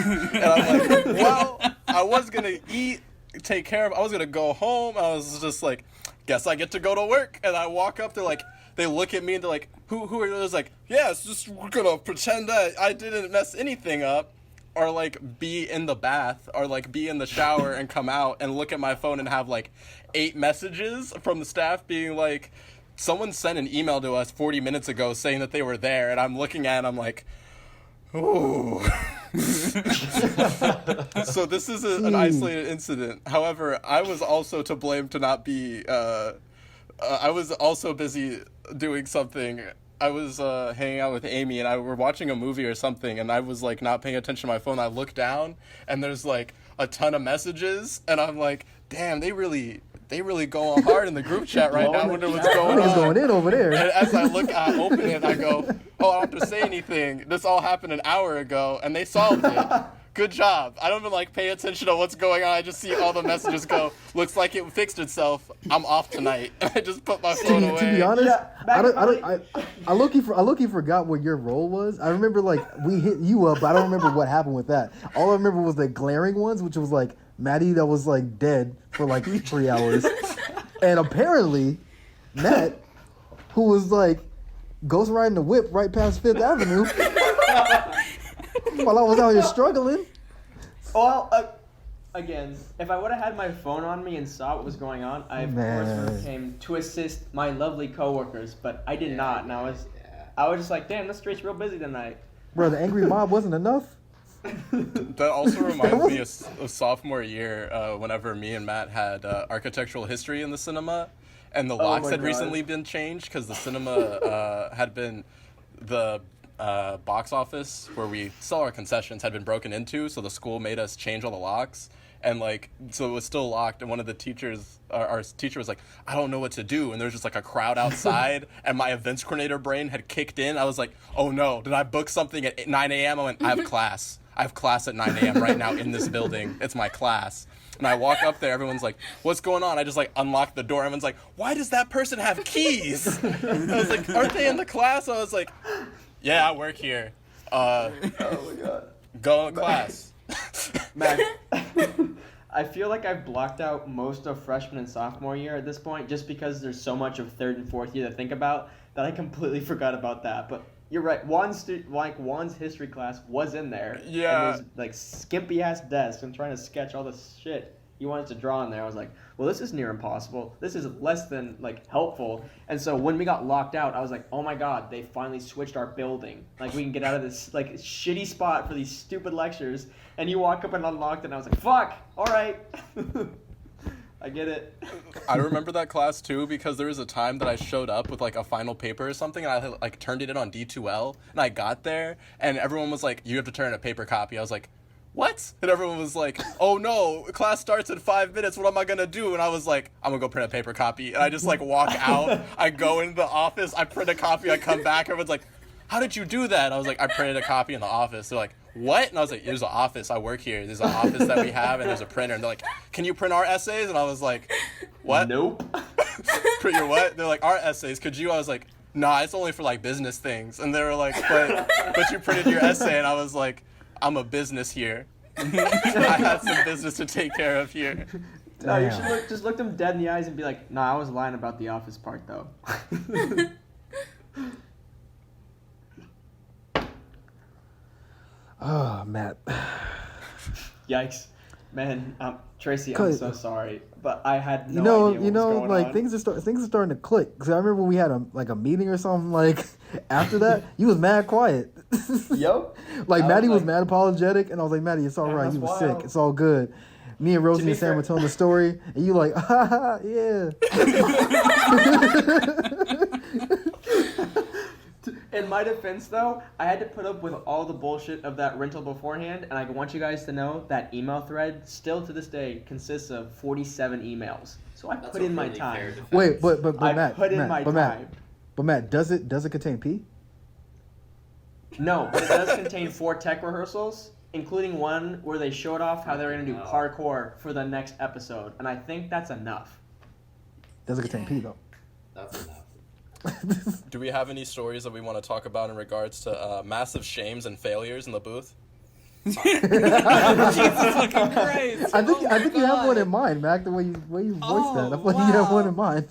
And I'm like, well, I was going to I was going to go home. I was just like, guess I get to go to work. And I walk up, they look at me and they're like, who are you? I was like, yeah, it's just, we're going to pretend that I didn't mess anything up. Or like be in the bath or like be in the shower and come out and look at my phone and have like 8 messages from the staff being like, someone sent an email to us 40 minutes ago saying that they were there, and I'm looking at it and I'm like, ooh. So this is an isolated incident. However, I was also to blame to not be I was also busy doing something. I was hanging out with Amy and we're watching a movie or something, and I was like not paying attention to my phone. I look down and there's like a ton of messages, and I'm like, damn, they really go on hard in the group chat right now. I wonder what's going on. What's going in over there? And as I open it, I go, oh, I don't have to say anything. This all happened an hour ago, and they solved it. Good job. I don't even like pay attention to what's going on. I just see all the messages go, looks like it fixed itself. I'm off tonight. And I just put my phone away. To be honest, I low-key forgot what your role was. I remember like we hit you up, but I don't remember what happened with that. All I remember was the glaring ones, which was like Maddie that was like dead for like 3 hours. And apparently Matt, who was like ghost riding the whip right past Fifth Avenue while I was out here struggling. Well, again, if I would have had my phone on me and saw what was going on, I of course would have came to assist my lovely coworkers, but I did not, and I was just like, damn, this street's real busy tonight. Bro, the angry mob wasn't enough? That also reminds me of sophomore year, whenever me and Matt had architectural history in the cinema, and the locks had recently been changed because the cinema had been the box office where we sell our concessions had been broken into, so the school made us change all the locks, and like so it was still locked, and one of the teachers, our teacher was like, I don't know what to do, and there was just like a crowd outside and my events coordinator brain had kicked in. I was like, oh no, did I book something at 9 a.m? I went, I have class at 9 a.m. right now in this building. It's my class. And I walk up there, everyone's like, what's going on? I just like unlock the door. Everyone's like, why does that person have keys? And I was like, aren't they in the class? I was like, yeah, I work here. Oh my god. Go to class. Man, I feel like I've blocked out most of freshman and sophomore year at this point, just because there's so much of third and fourth year to think about that I completely forgot about that. But you're right. Juan's history class was in there. Yeah. And it was like skimpy ass desk. I'm trying to sketch all this shit he wanted to draw in there. I was like, well, this is near impossible. This is less than like helpful. And so when we got locked out, I was like, oh my god, they finally switched our building. Like we can get out of this like shitty spot for these stupid lectures. And you walk up and unlocked it, and I was like, fuck, all right. I get it. I remember that class too, because there was a time that I showed up with like a final paper or something, and I like turned it in on D2L, and I got there and everyone was like, you have to turn in a paper copy. I was like, what? And everyone was like, oh no, class starts in 5 minutes, what am I gonna do? And I was like, I'm gonna go print a paper copy. And I just like walk out, I go into the office, I print a copy, I come back, everyone's like, how did you do that? I was like, I printed a copy in the office. They're like, what? And I was like, there's an office, I work here, there's an office that we have, and there's a printer. And they're like, can you print our essays? And I was like, what? Nope. Print your what? They're like, our essays, could you? I was like, nah, it's only for like business things. And they were like, but you printed your essay. And I was like, I'm a business here. I had some business to take care of here. No, you should Damn. just look them dead in the eyes and be like, "Nah, I was lying about the office part, though." Oh, Matt. Yikes, man. Tracy, I'm 'Cause- so sorry, but I had no idea what was going like on. things are starting to click. Cause I remember when we had a meeting or something. Like after that, you was mad quiet. Yo, Like I Maddie was was like- mad apologetic, and I was like, Maddie, it's all Man, right. that's You was wild. sick. It's all good. Me and Rosie be and Sam fair- were telling the story, and you like, yeah. In my defense, though, I had to put up with all the bullshit of that rental beforehand, and I want you guys to know that email thread still to this day consists of 47 emails. So I That's put a in my really fair time. defense. Wait, but I Matt, put in Matt, my but time. Matt, does it contain pee? No, but it does contain 4 tech rehearsals, including one where they showed off how they're going to do parkour for the next episode, and I think that's enough. Does it contain pee though? That's enough. Do we have any stories that we want to talk about in regards to massive shames and failures in the booth? Jesus fucking Christ! I think Oh my you have one God. in mind, Mac. The way you voiced that, I Oh, feel like you have wow. one in mind.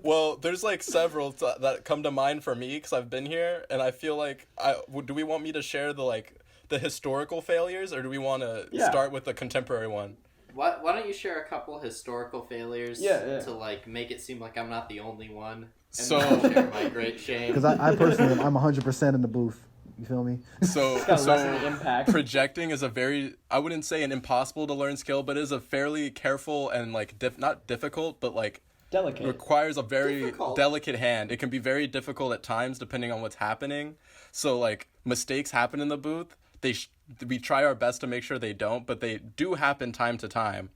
Well, there's like several that come to mind for me because I've been here, and I feel like do we want me to share the historical failures, or do we want to Yeah. start with the contemporary one? Why don't you share a couple historical failures Yeah. to like make it seem like I'm not the only one, and So- then I'll share my great shame. Because I personally, I'm 100% in the booth. You feel me? So, Gotta lessen the impact. projecting is a very, I wouldn't say an impossible to learn skill, but is a fairly careful and like not difficult, but like Delicate. requires a very Difficult. delicate hand. It can be very difficult at times depending on what's happening. So like mistakes happen in the booth. We try our best to make sure they don't, but they do happen time to time.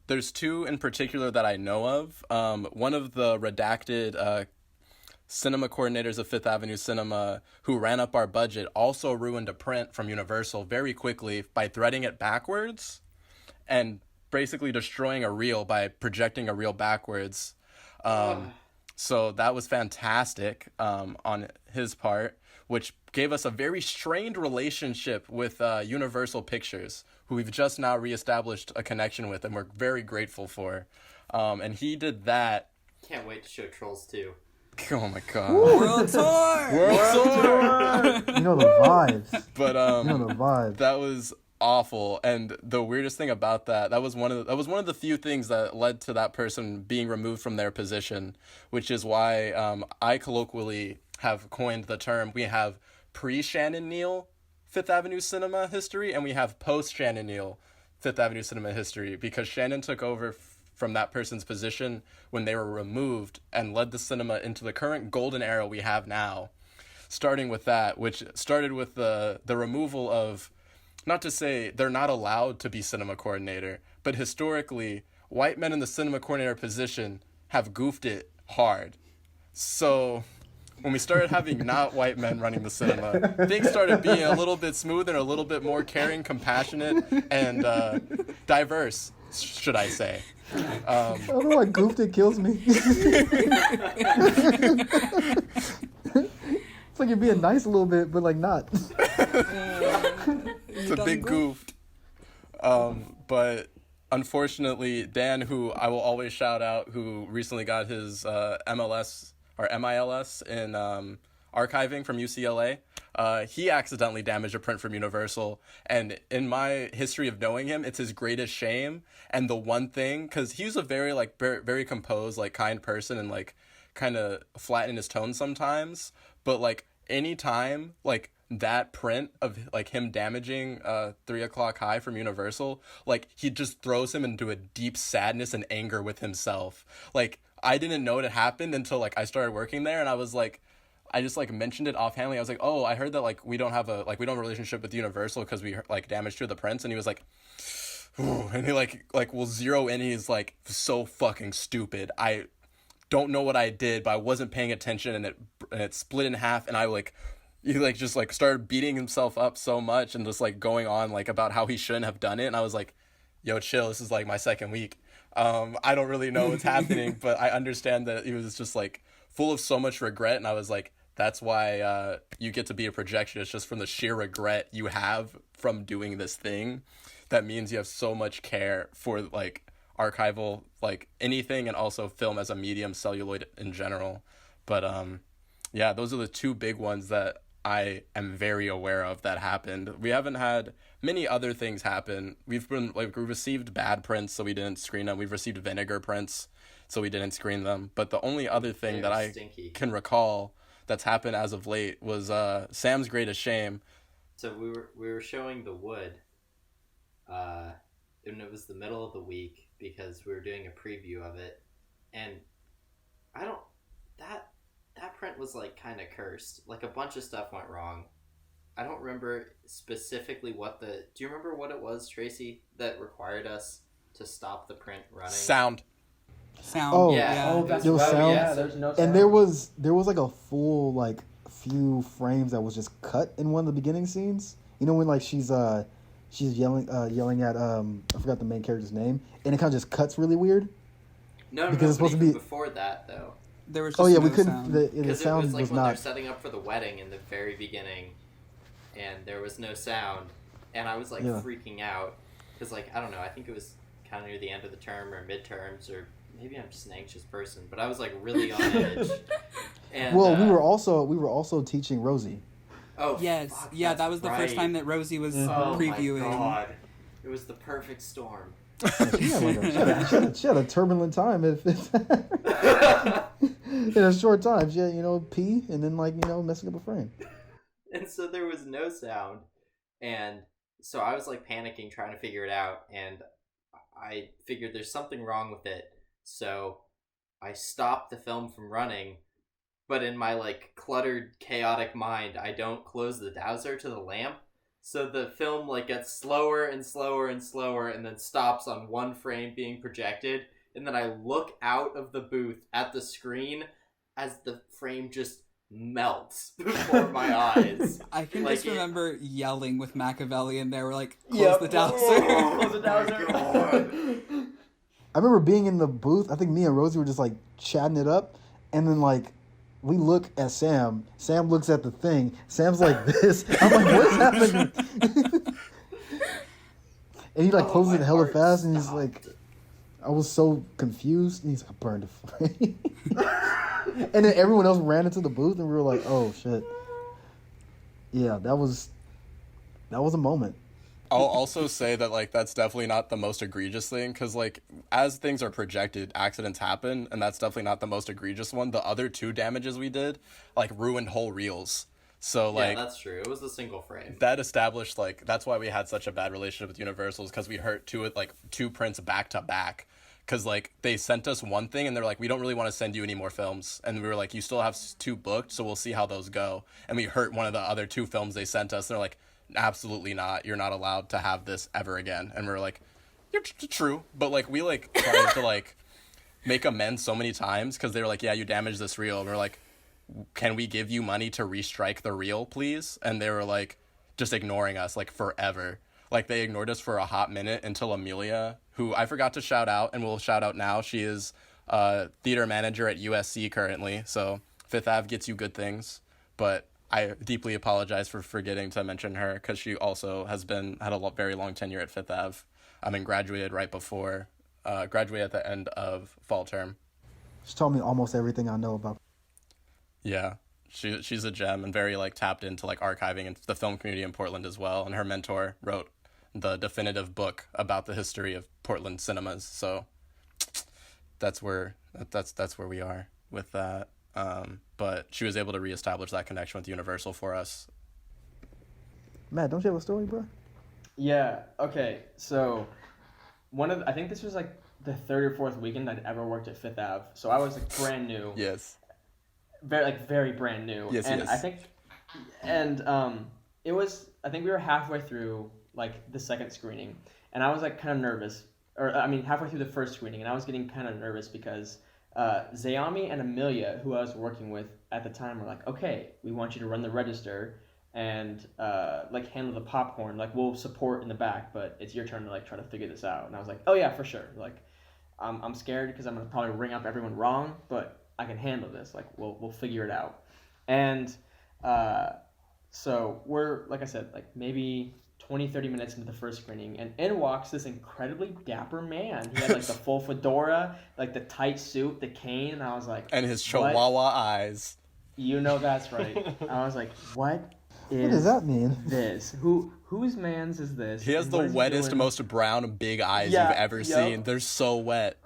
There's 2 in particular that I know of. One of the redacted cinema coordinators of Fifth Avenue Cinema who ran up our budget also ruined a print from Universal very quickly by threading it backwards and basically destroying a reel by projecting a reel backwards. So that was fantastic on his part, which gave us a very strained relationship with Universal Pictures, who we've just now reestablished a connection with and we're very grateful for. And he did that. Can't wait to show Trolls 2. Oh my god. World tour. World tour! You know the vibes. But You know the vibes. that was awful, and the weirdest thing about that was one of the few things that led to that person being removed from their position, which is why I colloquially have coined the term. We have pre-Shannon Neal Fifth Avenue Cinema history, and we have post-Shannon Neal Fifth Avenue Cinema history, because Shannon took over from that person's position when they were removed and led the cinema into the current golden era we have now. Starting with that, which started with the removal of, not to say they're not allowed to be cinema coordinator, but historically, white men in the cinema coordinator position have goofed it hard. So when we started having not white men running the cinema, things started being a little bit smoother and a little bit more caring, compassionate, and diverse, should I say. I don't know why goofed it kills me. It's like you're being nice a little bit, but like not. It's a big goof. But unfortunately, Dan, who I will always shout out, who recently got his MLS or MILS in archiving from UCLA, he accidentally damaged a print from Universal. And in my history of knowing him, it's his greatest shame. And the one thing, because he was a very very composed, like kind person, and like kind of flat in his tone sometimes. But like anytime like that print of like him damaging 3 o'clock high from Universal, like he just throws him into a deep sadness and anger with himself. Like I didn't know it happened until like I started working there, and I was like, I just like mentioned it offhandedly. I was like, oh, I heard that like we don't have a relationship with Universal because we like damaged 2 of the prints. And he was like, ooh, and he like will zero in. He's like, so fucking stupid. I don't know what I did, but I wasn't paying attention, and it split in half. And he like just like started beating himself up so much and just like going on like about how he shouldn't have done it. And I was like, yo, chill. This is like my second week. I don't really know what's happening, but I understand that he was just like full of so much regret. And I was like, that's why you get to be a projectionist, just from the sheer regret you have from doing this thing. that means you have so much care for like archival, like anything, and also film as a medium, celluloid in general. But yeah, those are the two big ones that I am very aware of that happened. We haven't had many other things happen. We've received bad prints, so we didn't screen them. We've received vinegar prints, so we didn't screen them. But the only other thing that I can recall that's happened as of late was Sam's Greatest Shame. So we were showing The Wood, and it was the middle of the week because we were doing a preview of it, and that print was like kind of cursed. Like a bunch of stuff went wrong. I don't remember specifically do you remember what it was, Tracy, that required us to stop the print running? Sound. Oh, yeah. Oh, that's There was right. sound. Yeah, there's no sound. And there was like a full like few frames that was just cut in one of the beginning scenes. You know when like she's yelling at I forgot the main character's name, and it kind of just cuts really weird. No, because it's supposed to be before that though. There was just we couldn't. sound. The sound it was like when not. they're setting up for the wedding in the very beginning, and there was no sound, and I was like freaking out because like I don't know, I think it was kind of near the end of the term or midterms, or maybe I'm just an anxious person, but I was like really on edge. And Well, we were also teaching Rosie. oh Yes, fuck, yeah, that's that was the first right. time that Rosie was Oh previewing. my god, it was the perfect storm. She had a turbulent time. In a short time, she had, pee and then messing up a frame. And so there was no sound, and so I was like panicking trying to figure it out, and I figured there's something wrong with it, so I stopped the film from running, but in my like cluttered, chaotic mind, I don't close the dowser to the lamp, so the film like gets slower and slower and slower, and then stops on one frame being projected, and then I look out of the booth at the screen as the frame just melts before my eyes. I can Like just remember yelling with Machiavelli, and they were like, "Close Yep. the dowser." Close the dowser. I remember being in the booth. I think me and Rosie were just like chatting it up, and then like we look at Sam. Sam looks at the thing. Sam's like this. I'm like, what's happening? And he like closes it hella heart fast, and he's stopped. like, I was so confused. And he's like, I burned the frame. And then everyone else ran into the booth, and we were like, oh shit. Yeah, that was a moment. I'll also say that like that's definitely not the most egregious thing, because like as things are projected, accidents happen, and that's definitely not the most egregious one. The other two damages we did like ruined whole reels. So like yeah, that's true. It was a single frame. that established like that's why we had such a bad relationship with Universal's, because we hurt two prints back to back. Because like they sent us one thing and they're like, we don't really want to send you any more films, and we were like, you still have two booked, so we'll see how those go. And we hurt one of the other two films they sent us. They're like, absolutely not, you're not allowed to have this ever again. And we were like, you're true, but like we like tried to like make amends so many times, because they were like, yeah, you damaged this reel, and we're like, can we give you money to restrike the reel, please? And they were like just ignoring us like forever. Like they ignored us for a hot minute until Amelia, who I forgot to shout out and will shout out now, she is theater manager at USC currently, so Fifth Ave gets you good things. But I deeply apologize for forgetting to mention her, because she also had a very long tenure at Fifth Ave. Graduated right before, graduated at the end of fall term. She told me almost everything I know about. Yeah, she's a gem and very like tapped into like archiving and the film community in Portland as well. And her mentor wrote the definitive book about the history of Portland cinemas. So that's where we are with that. But she was able to reestablish that connection with Universal for us. Matt, don't you have a story, bro? Yeah. Okay. So I think this was like the third or fourth weekend I'd ever worked at Fifth Ave. So I was like brand new. Yes. Very brand new. Yes. And yes. I think, I think we were halfway through like the second screening, and I was like kind of nervous, halfway through the first screening, and I was getting kind of nervous because Zayami and Amelia, who I was working with at the time, were like, okay, we want you to run the register and like handle the popcorn, like we'll support in the back, but it's your turn to like try to figure this out. And I was like, oh yeah, for sure. Like I'm scared because I'm gonna probably ring up everyone wrong, but I can handle this. Like we'll figure it out. And so we're, like I said, like maybe 20-30 minutes into the first screening, and in walks this incredibly dapper man. He had like the full fedora, like the tight suit, the cane, and I was like, and his chihuahua eyes. You know that's right. I was like, what does that mean? This? Whose man's is this? He has the wettest, most brown, big eyes you've ever seen. They're so wet.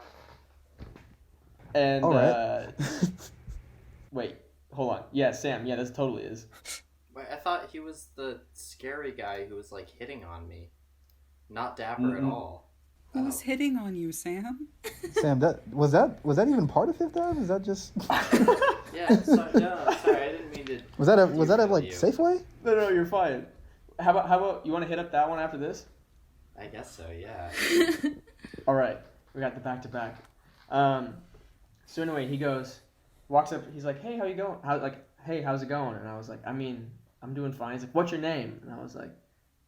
And all right. Wait, hold on. Yeah, Sam. Yeah, this totally is. Wait, I thought he was the scary guy who was like hitting on me. Not dapper at all. Who's hitting on you, Sam? Sam, was that even part of Fifth Ave? Is that just? Yeah, sorry, I didn't mean to. Was that at like Safeway? No, you're fine. How about you want to hit up that one after this? I guess so, yeah. All right, we got the back to back. So anyway, he walks up. He's like, "Hey, how you going? Hey, how's it going?" And I was like, "I mean, I'm doing fine." He's like, "What's your name?" And I was like,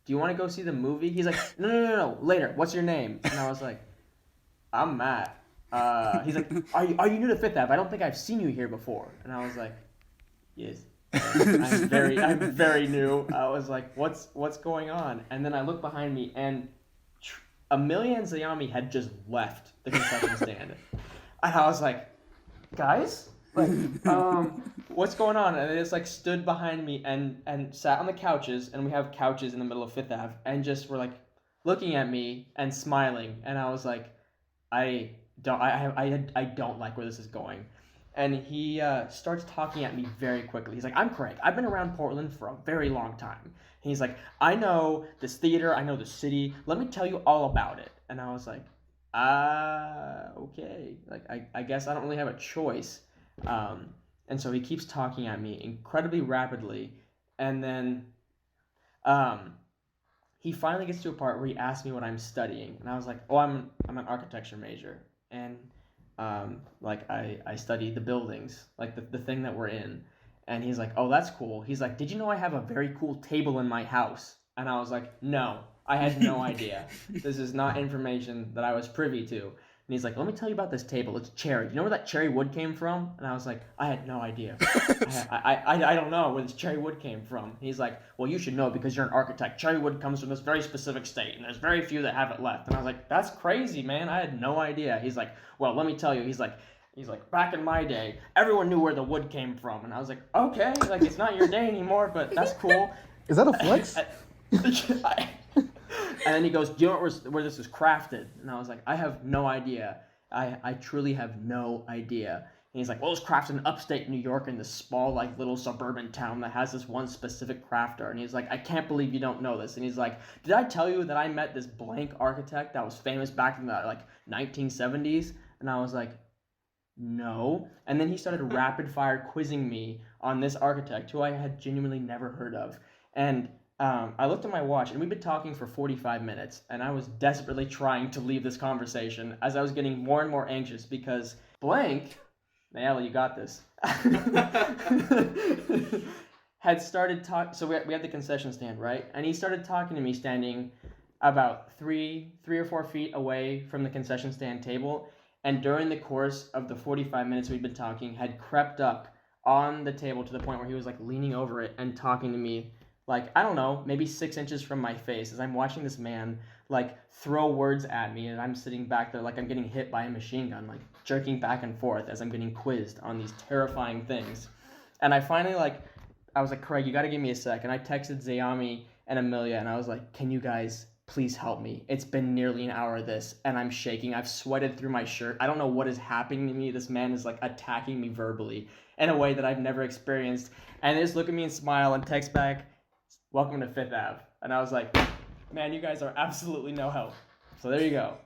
"Do you want to go see the movie?" He's like, No, later. What's your name? And I was like, "I'm Matt." He's like, "Are you new to Fifth Ave? I don't think I've seen you here before." And I was like, "Yes, I'm very new." I was like, "What's going on?" And then I looked behind me, and Amelia and Zayami had just left the concession stand, and I was like, "Guys, like, what's going on?" And they just like stood behind me and sat on the couches, and we have couches in the middle of Fifth Ave, and just were like looking at me and smiling, and I was like, I don't like where this is going. And he starts talking at me very quickly. He's like, "I'm Craig. I've been around Portland for a very long time." And he's like, "I know this theater. I know the city. Let me tell you all about it." And I was like, okay. Like, I guess I don't really have a choice. And so he keeps talking at me incredibly rapidly. And then he finally gets to a part where he asks me what I'm studying. And I was like, "Oh, I'm an architecture major." And I study the buildings, like the thing that we're in. And he's like, "Oh, that's cool." He's like, "Did you know I have a very cool table in my house?" And I was like, "No, I had no idea. This is not information that I was privy to." And he's like, "Let me tell you about this table. It's cherry. You know where that cherry wood came from?" And I was like, "I had no idea. I don't know where this cherry wood came from." And he's like, "Well, you should know because you're an architect. Cherry wood comes from this very specific state, and there's very few that have it left." And I was like, "That's crazy, man. I had no idea." He's like, "Well, let me tell you." He's like, "Back in my day, everyone knew where the wood came from." And I was like, "Okay, like it's not your day anymore, but that's cool." Is that a flex? And then he goes, "Do you know where this is crafted?" And I was like, "I have no idea. I truly have no idea." And he's like, "Well, it's crafted in upstate New York in this small, like, little suburban town that has this one specific crafter." And he's like, "I can't believe you don't know this." And he's like, "Did I tell you that I met this blank architect that was famous back in the, like, 1970s? And I was like, "No." And then he started rapid fire quizzing me on this architect who I had genuinely never heard of. And I looked at my watch, and we'd been talking for 45 minutes, and I was desperately trying to leave this conversation as I was getting more and more anxious because blank, Nayala, you got this, had started talking. So we had the concession stand, right? And he started talking to me standing about three or 4 feet away from the concession stand table, and during the course of the 45 minutes we'd been talking, had crept up on the table to the point where he was like leaning over it and talking to me, like, I don't know, maybe 6 inches from my face as I'm watching this man, like, throw words at me, and I'm sitting back there like I'm getting hit by a machine gun, like, jerking back and forth as I'm getting quizzed on these terrifying things. And I finally, I was like, "Craig, you gotta give me a sec." And I texted Zayami and Amelia, and I was like, "Can you guys please help me? It's been nearly an hour of this, and I'm shaking. I've sweated through my shirt. I don't know what is happening to me. This man is, like, attacking me verbally in a way that I've never experienced." And they just look at me and smile and text back, "Welcome to Fifth Ave." And I was like, "Man, you guys are absolutely no help." So there you go.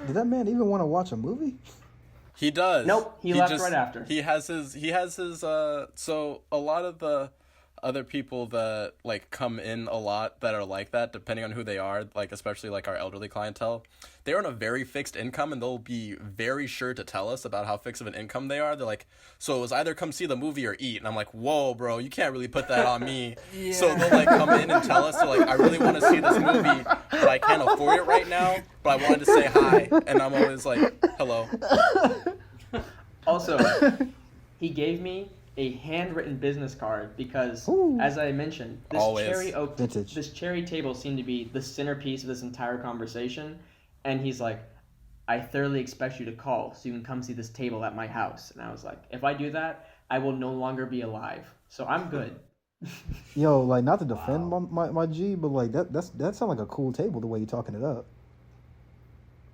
Did that man even want to watch a movie? He does. Nope, he left right after. He has his so a lot of the other people that, like, come in a lot that are like that, depending on who they are, like, especially, like, our elderly clientele, they're on a very fixed income, and they'll be very sure to tell us about how fixed of an income they are. They're like, "So it was either come see the movie or eat." And I'm like, "Whoa, bro, you can't really put that on me." Yeah. So they'll, like, come in and tell us, they're like, "I really want to see this movie, but I can't afford it right now, but I wanted to say hi." And I'm always like, "Hello." Also, he gave me a handwritten business card because, Ooh. as I mentioned, Always. Vintage. this cherry table seemed to be the centerpiece of this entire conversation. And he's like, I thoroughly expect you to call so you can come see this table at my house. And I was like, if I do that, I will no longer be alive. So I'm good. Yo, like, not to defend my G, but like that sounds like a cool table the way you're talking it up.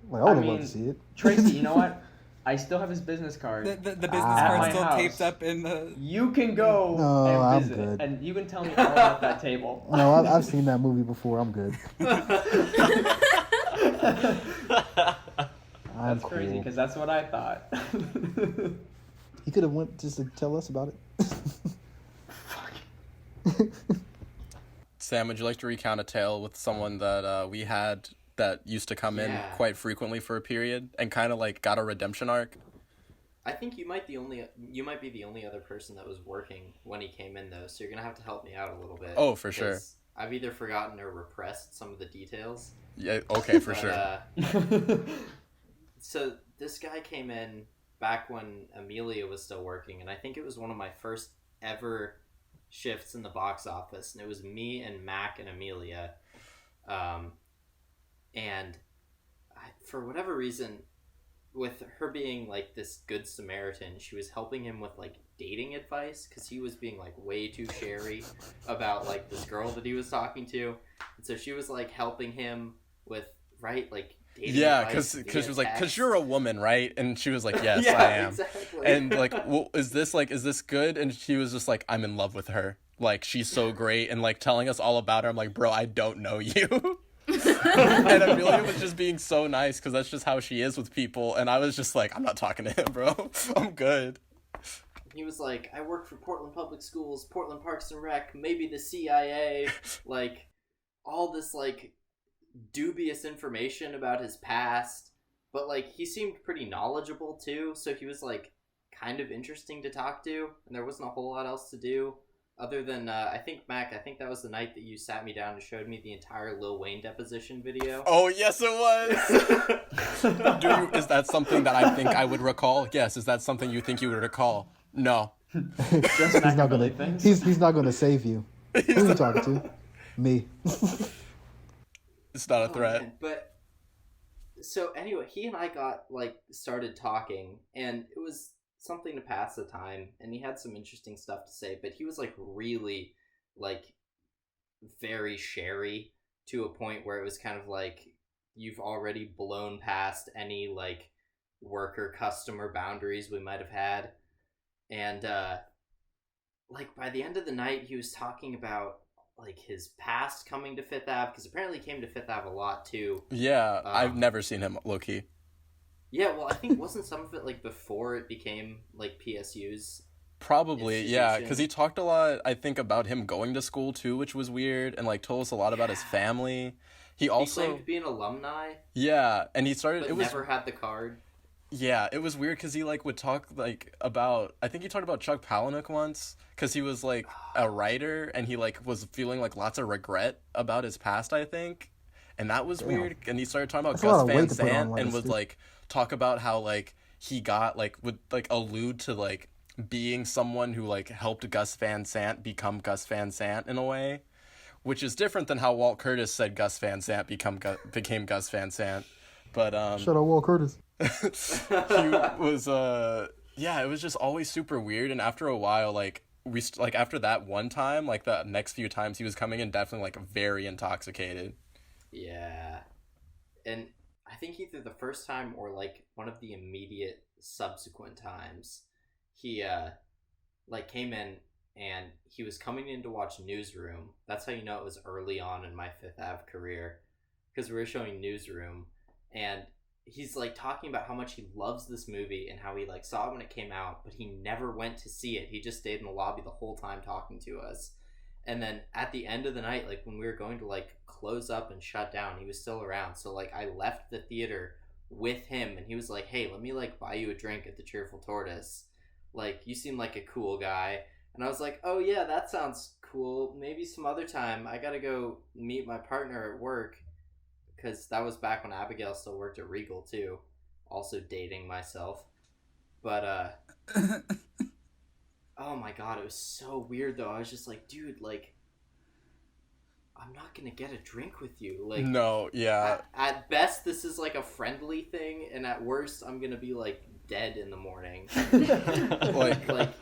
Like, I would have loved to see it. Tracy, you know what? I still have his business card. The business At card's my still house. taped up in the. You can go No, and I'm visit, good. and you can tell me all about that table. No, I've seen that movie before. I'm good. I'm That's crazy cool. because that's what I thought. He could have went just to tell us about it. Sam, would you like to recount a tale with someone that we had that used to come in quite frequently for a period and kind of like got a redemption arc? I think you might be the only other person that was working when he came in though, so you're gonna have to help me out a little bit. Oh, for sure. I've either forgotten or repressed some of the details. Yeah, okay, for sure. So this guy came in back when Amelia was still working, and I think it was one of my first ever shifts in the box office, and it was me and Mac and Amelia, and for whatever reason, with her being like this good Samaritan, she was helping him with like dating advice because he was being like way too sherry about like this girl that he was talking to, and so she was like helping him with like dating advice because she was like, text. because you're a woman, right? And she was like, yes, Yeah, I am. exactly. And like, well, is this good? And she was just like, I'm in love with her. Like, she's so great, and like telling us all about her. I'm like, bro, I don't know you. And Amelia was just being so nice because that's just how she is with people. And I was just like, I'm not talking to him, bro. I'm good. He was like, I work for Portland Public Schools, Portland Parks and Rec, maybe the CIA, like all this like dubious information about his past, but like he seemed pretty knowledgeable too, so he was like kind of interesting to talk to, and there wasn't a whole lot else to do other than I think that was the night that you sat me down and showed me the entire Lil Wayne deposition video. Oh yes, it was. Is that something that I think I would recall? Yes. Is that something you think you would recall? No. Just He's not gonna. He's not gonna save you. Who are you talking to? Me. It's not a threat. Man. But so anyway, he and I got like started talking, and it was something to pass the time, and he had some interesting stuff to say, but he was like really like very sherry to a point where it was kind of like you've already blown past any like worker customer boundaries we might have had. And like by the end of the night he was talking about like his past coming to Fifth Ave, because apparently he came to Fifth Ave a lot too. Yeah, I've never seen him low-key. Yeah, well, I think wasn't some of it like before it became like PSU's? Probably, yeah, because he talked a lot, I think, about him going to school too, which was weird, and like told us a lot about his family. He also claimed to be an alumni. Yeah, and he started. But it was never had the card. Yeah, it was weird because he like would talk like about. I think he talked about Chuck Palahniuk once because he was like a writer and he like was feeling like lots of regret about his past. I think, and that was weird. And he started talking about Gus Van Sant and would like talk about how like he got like would like allude to like being someone who like helped Gus Van Sant become Gus Van Sant in a way, which is different than how Walt Curtis said Gus Van Sant became Gus Van Sant. But shout out Walt Curtis. He was it was just always super weird, and after a while like after that one time, like the next few times he was coming in definitely like very intoxicated. Yeah. And I think either the first time or like one of the immediate subsequent times he like came in and he was coming in to watch Newsroom. That's how you know it was early on in my Fifth Ave career, because we were showing Newsroom and he's like talking about how much he loves this movie and how he like saw it when it came out, but he never went to see it. He just stayed in the lobby the whole time talking to us. And then at the end of the night, like when we were going to like close up and shut down, he was still around. So like I left the theater with him and he was like, hey, let me like buy you a drink at the Cheerful Tortoise. Like, you seem like a cool guy. And I was like, oh yeah, that sounds cool. Maybe some other time. I gotta go meet my partner at work. Because that was back when Abigail still worked at Regal too. Also dating myself. But Oh my god, it was so weird though. I was just like, dude, like, I'm not gonna get a drink with you. Like, no, yeah. At best, this is like a friendly thing, and at worst, I'm gonna be like dead in the morning. like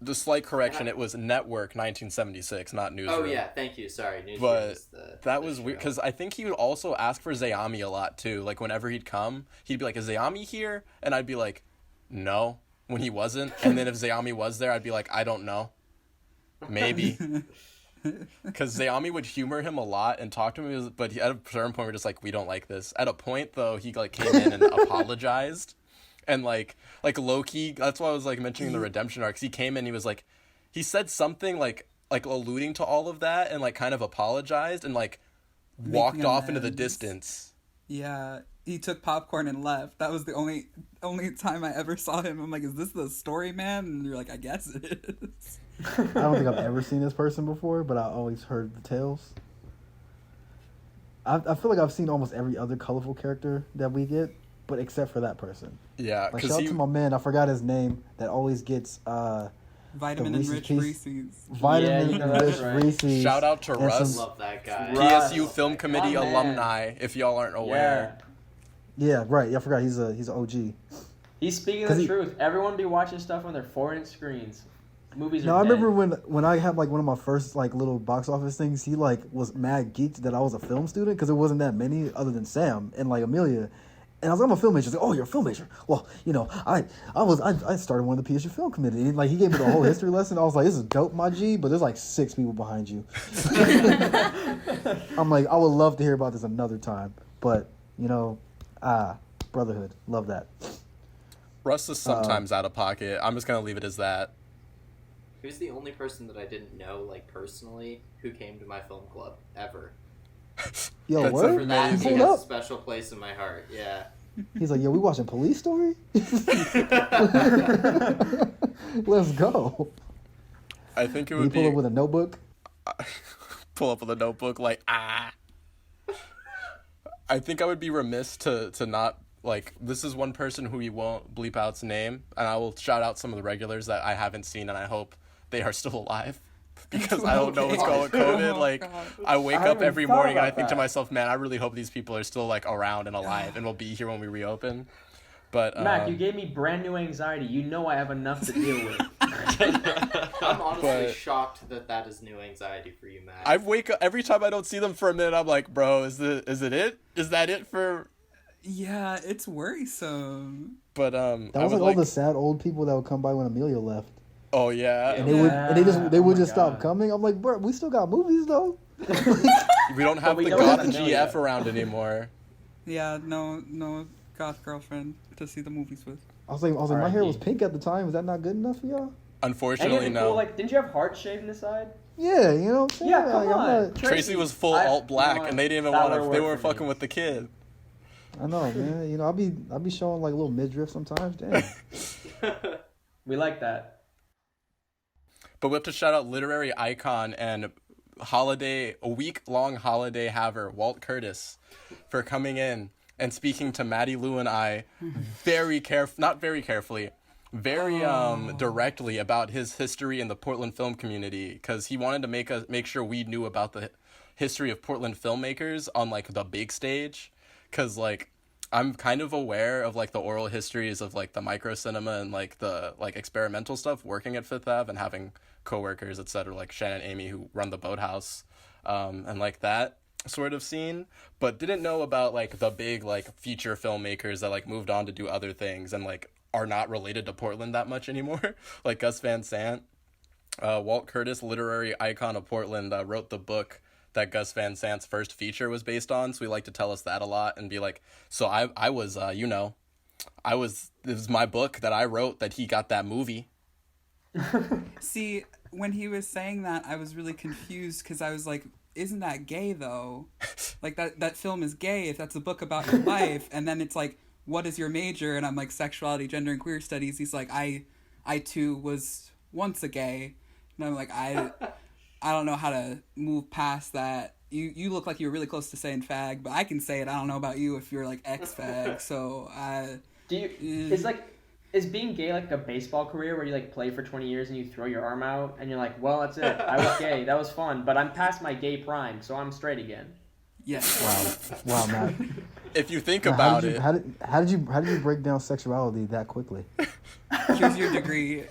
the slight correction, it was Network 1976, not Newsroom. Oh yeah, thank you. Sorry, Newsroom. But that was weird because I think he would also ask for Zayami a lot too. Like whenever he'd come, he'd be like, "Is Zayami here?" And I'd be like, "No," when he wasn't. And then if Zayami was there, I'd be like, "I don't know, maybe." Because Zayami would humor him a lot and talk to him, but at a certain point, we're just like, "We don't like this." At a point though, he like came in and apologized. And like Loki, that's why I was like mentioning the redemption arcs. He came in, he was like, he said something like alluding to all of that, and like kind of apologized and like walked off into the distance. Yeah, he took popcorn and left. That was the only time I ever saw him. I'm like, is this the story, man? And you're like, I guess it is. I don't think I've ever seen this person before, but I always heard the tales. I feel like I've seen almost every other colorful character that we get, but except for that person. Yeah, like, shout out to my man, I forgot his name, that always gets vitamin-enriched Reese's. Vitamin-enriched Reese's. Shout out to Russ. Love that guy. PSU Film Committee alumni, if y'all aren't aware. Yeah, right. Yeah, I forgot he's an OG. He's speaking the truth. Everyone be watching stuff on their 4-inch screens. Movies are No, I dead. remember when I had like one of my first like little box office things, he like was mad geeked that I was a film student because there wasn't that many other than Sam and like Amelia. And I was like, I'm a film major. He's like, oh, you're a film major. Well, you know, I started one of the PSU Film Committee. And, like, he gave me the whole history lesson. I was like, this is dope, my G, but there's like 6 people behind you. I'm like, I would love to hear about this another time. But, you know, brotherhood. Love that. Russ is sometimes out of pocket. I'm just going to leave it as that. Who's the only person that I didn't know, like, personally, who came to my film club, ever? Yo, That's what? For that, He he pulled has up. a special place in my heart, yeah. He's like, yo, we watching Police Story? Let's go. I think it Did would he be... pull up with a notebook? Pull up with a notebook, like, I think I would be remiss to not, like, this is one person who we won't bleep out's name, and I will shout out some of the regulars that I haven't seen, and I hope they are still alive. Because I don't know what's going with COVID. Like, I wake up every morning and I think to myself, man, I really hope these people are still, like, around and alive and will be here when we reopen. But Mac, you gave me brand new anxiety. You know I have enough to deal with. I'm honestly shocked that is new anxiety for you, Mac. I wake up every time I don't see them for a minute. I'm like, bro, is it it? Is that it for? Yeah, it's worrisome. But that was like all the sad old people that would come by when Amelia left. Oh yeah, and they would just stop coming. I'm like, bro, we still got movies though. We don't have the goth GF around anymore. Yeah, no goth girlfriend to see the movies with. I was like, my hair was pink at the time. Is that not good enough for y'all? Unfortunately, no. Cool, like, didn't you have heart shaved in the side? Yeah, you know what I'm saying? Yeah, come on. Tracy was full alt black, and they didn't even want to. They were fucking with the kid. I know, man. You know, I'll be showing like a little midriff sometimes. Damn. We like that. But we have to shout out literary icon and a week-long holiday haver, Walt Curtis, for coming in and speaking to Maddie Lou and I very directly about his history in the Portland film community, because he wanted to make sure we knew about the history of Portland filmmakers on like the big stage, because like I'm kind of aware of like the oral histories of like the micro cinema and like the like experimental stuff working at Fifth Ave and having coworkers, etc., like Shannon and Amy who run the Boathouse, and like that sort of scene, but didn't know about like the big like feature filmmakers that like moved on to do other things and like are not related to Portland that much anymore, like Gus Van Sant. Walt Curtis, literary icon of Portland, wrote the book that Gus Van Sant's first feature was based on, so he liked to tell us that a lot and be like, so I was this is my book that I wrote that he got that movie. See, when he was saying that, I was really confused because I was like, isn't that gay though? Like that film is gay if that's a book about your life. And then it's like, what is your major? And I'm like, sexuality, gender, and queer studies. He's like, I too was once a gay. And I'm like, I don't know how to move past that. You look like you were really close to saying fag, but I can say it. I don't know about you if you're like ex-fag. So it's like, is being gay like a baseball career where you like play for 20 years and you throw your arm out and you're like, well, that's it. I was gay. That was fun, but I'm past my gay prime, so I'm straight again. Yes. Wow, Matt. If you think about it, how did you break down sexuality that quickly? Here's your degree.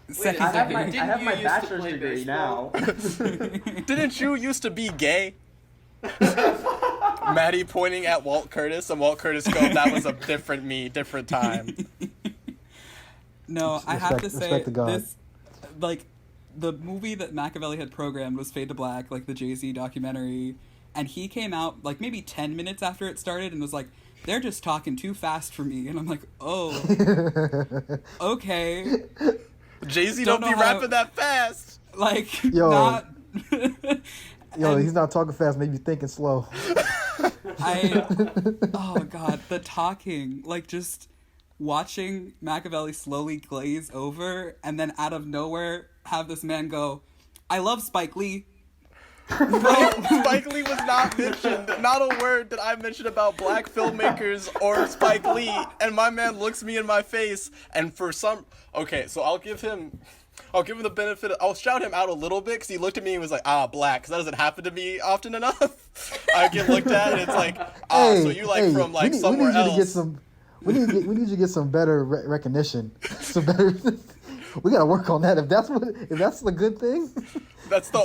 Second I have degree. my bachelor's degree now. didn't you used to be gay? Maddie pointing at Walt Curtis, and Walt Curtis going, that was a different me, different time. No, I have to say, respect to God. this, like, the movie that Machiavelli had programmed was Fade to Black, like the Jay-Z documentary, and he came out, like, maybe 10 minutes after it started and was like, they're just talking too fast for me. And I'm like, oh, okay. Jay-Z don't be rapping that fast. Like, Yo. not... Yo, he's not talking fast, maybe thinking slow. Oh, God, the talking, like, just watching Machiavelli slowly glaze over and then out of nowhere have this man go, I love Spike Lee. Spike Lee was not mentioned. Not a word that I mentioned about black filmmakers or Spike Lee. And my man looks me in my face, and for some... Okay, so I'll give him the benefit... I'll shout him out a little bit, because he looked at me and was like, black, because that doesn't happen to me often enough. I get looked at, and it's like, so you like from like somewhere else. We need you to get some better recognition. Some better... We gotta work on that. If that's the good thing... That's the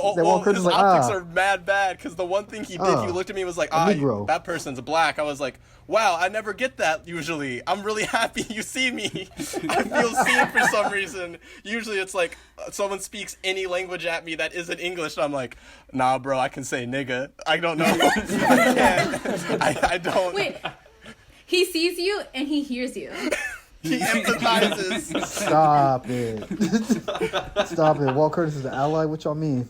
his like, optics are mad bad, because the one thing he did, he looked at me and was like, that person's black. I was like, wow, I never get that usually. I'm really happy you see me. I feel seen for some reason. Usually it's like someone speaks any language at me that isn't English, and I'm like, nah, bro, I can say nigga. I don't know. I can't. I don't. Wait, he sees you and he hears you. He empathizes. Stop it. Stop it. Walt Curtis is an ally? What y'all mean?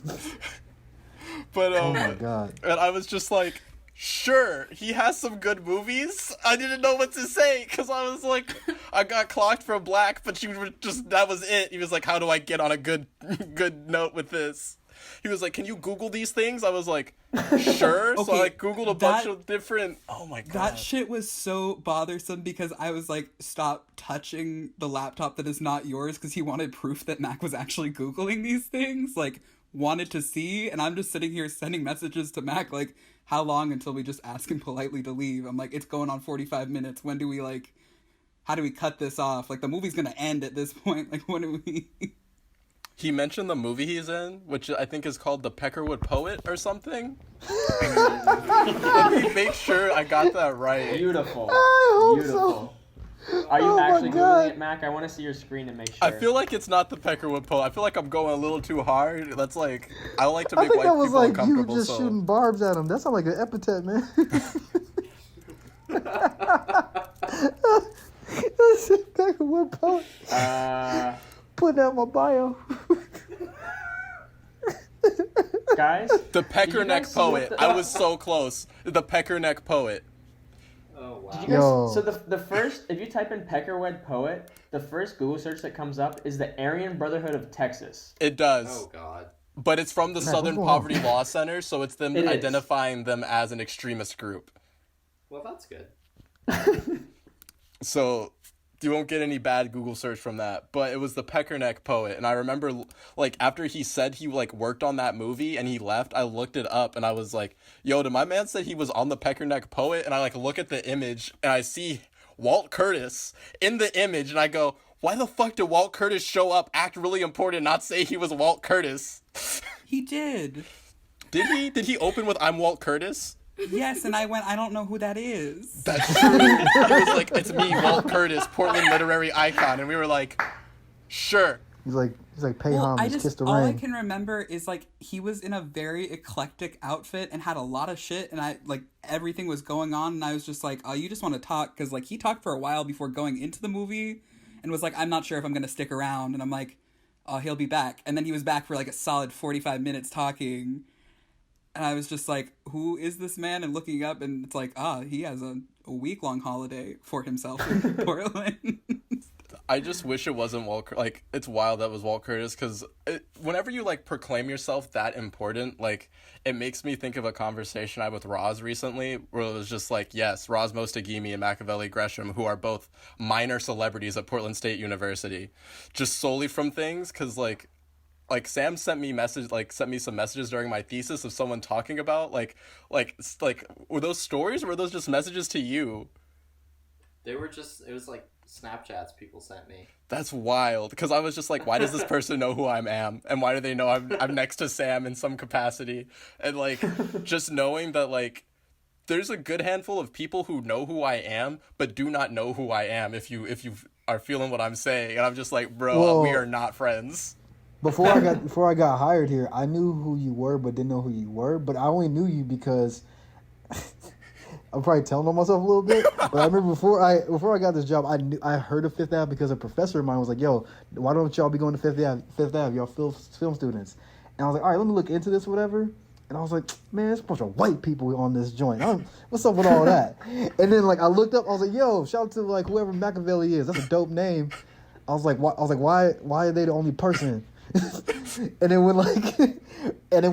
But oh my God. And I was just like, sure, he has some good movies. I didn't know what to say, because I was like, I got clocked for black, but you were just, that was it. He was like, how do I get on a good note with this? He was like, can you Google these things? I was like, sure. Okay, so I Googled a bunch of different... Oh my God. That shit was so bothersome because I was like, stop touching the laptop that is not yours, because he wanted proof that Mac was actually Googling these things. Like, wanted to see, and I'm just sitting here sending messages to Mac like, how long until we just ask him politely to leave? I'm like, it's going on 45 minutes. When do we like... How do we cut this off? Like, the movie's gonna end at this point. Like, when do we... He mentioned the movie he's in, which I think is called The Peckerwood Poet or something. Let me make sure I got that right. Beautiful. I hope Beautiful. so. Are you Oh my actually God. Googling it, Mac? I want to see your screen and make sure. I feel like it's not The Peckerwood Poet. I feel like I'm going a little too hard. That's like, I like to I make think white that was people like you uncomfortable. just So shooting barbs at him. That sounds like an epithet, man. That's a Peckerwood Poet. Putting out my bio. Guys, The Peckerneck guys see what Poet. I was so close. The Peckerneck Poet. Oh wow. did you guys? Yo. So the first, if you type in Peckerwood Poet, the first Google search that comes up is the Aryan Brotherhood of Texas. It does. Oh god. But it's from the Man, Southern what's going on? Poverty Law Center, so it's them It is. identifying them as an extremist group. Well, that's good. So you won't get any bad Google search from that. But it was the Peckerneck Poet, and I remember, like, after he said he like worked on that movie and he left, I looked it up and I was like, "Yo, did my man said he was on the Peckerneck Poet?" And I like look at the image and I see Walt Curtis in the image, and I go, "Why the fuck did Walt Curtis show up, act really important, not say he was Walt Curtis?" He did. Did he? Did he open with "I'm Walt Curtis"? Yes, and I went, I don't know who that is. That's true. He was like, "It's me, Walt Curtis, Portland literary icon," and we were like, "Sure." He's like, pay Well, homage, kiss the all I ring. can remember is like he was in a very eclectic outfit and had a lot of shit, and I like everything was going on, and I was just like, "Oh, you just want to talk?" Because like he talked for a while before going into the movie, and was like, "I'm not sure if I'm gonna stick around," and I'm like, "Oh, he'll be back," and then he was back for like a solid 45 minutes talking, and I was just like, "Who is this man?" And looking up, and it's like, he has a week-long holiday for himself in Portland. I just wish it wasn't like, it's wild that was Walt Curtis, because whenever you, like, proclaim yourself that important, like, it makes me think of a conversation I had with Roz recently, where it was just like, yes, Roz Mostagimi and Machiavelli Gresham, who are both minor celebrities at Portland State University, just solely from things, because, like, Sam sent me some messages during my thesis of someone talking about, like, were those stories, or were those just messages to you? They were just, it was like Snapchats people sent me. That's wild, because I was just like, why does this person know who I am, and why do they know I'm next to Sam in some capacity? And, like, just knowing that, like, there's a good handful of people who know who I am but do not know who I am, if you are feeling what I'm saying. And I'm just like, bro, Well, we are not friends. Before I got hired here, I knew who you were but didn't know who you were. But I only knew you because I'm probably telling on myself a little bit, but I remember before I got this job, I heard of Fifth Ave because a professor of mine was like, "Yo, why don't y'all be going to Fifth Ave? Y'all film students." And I was like, "All right, let me look into this, whatever." And I was like, "Man, there's a bunch of white people on this joint. What's up with all that?" And then, like, I looked up, I was like, "Yo, shout out to, like, whoever Machiavelli is. That's a dope name." I was like, why are they the only person? And then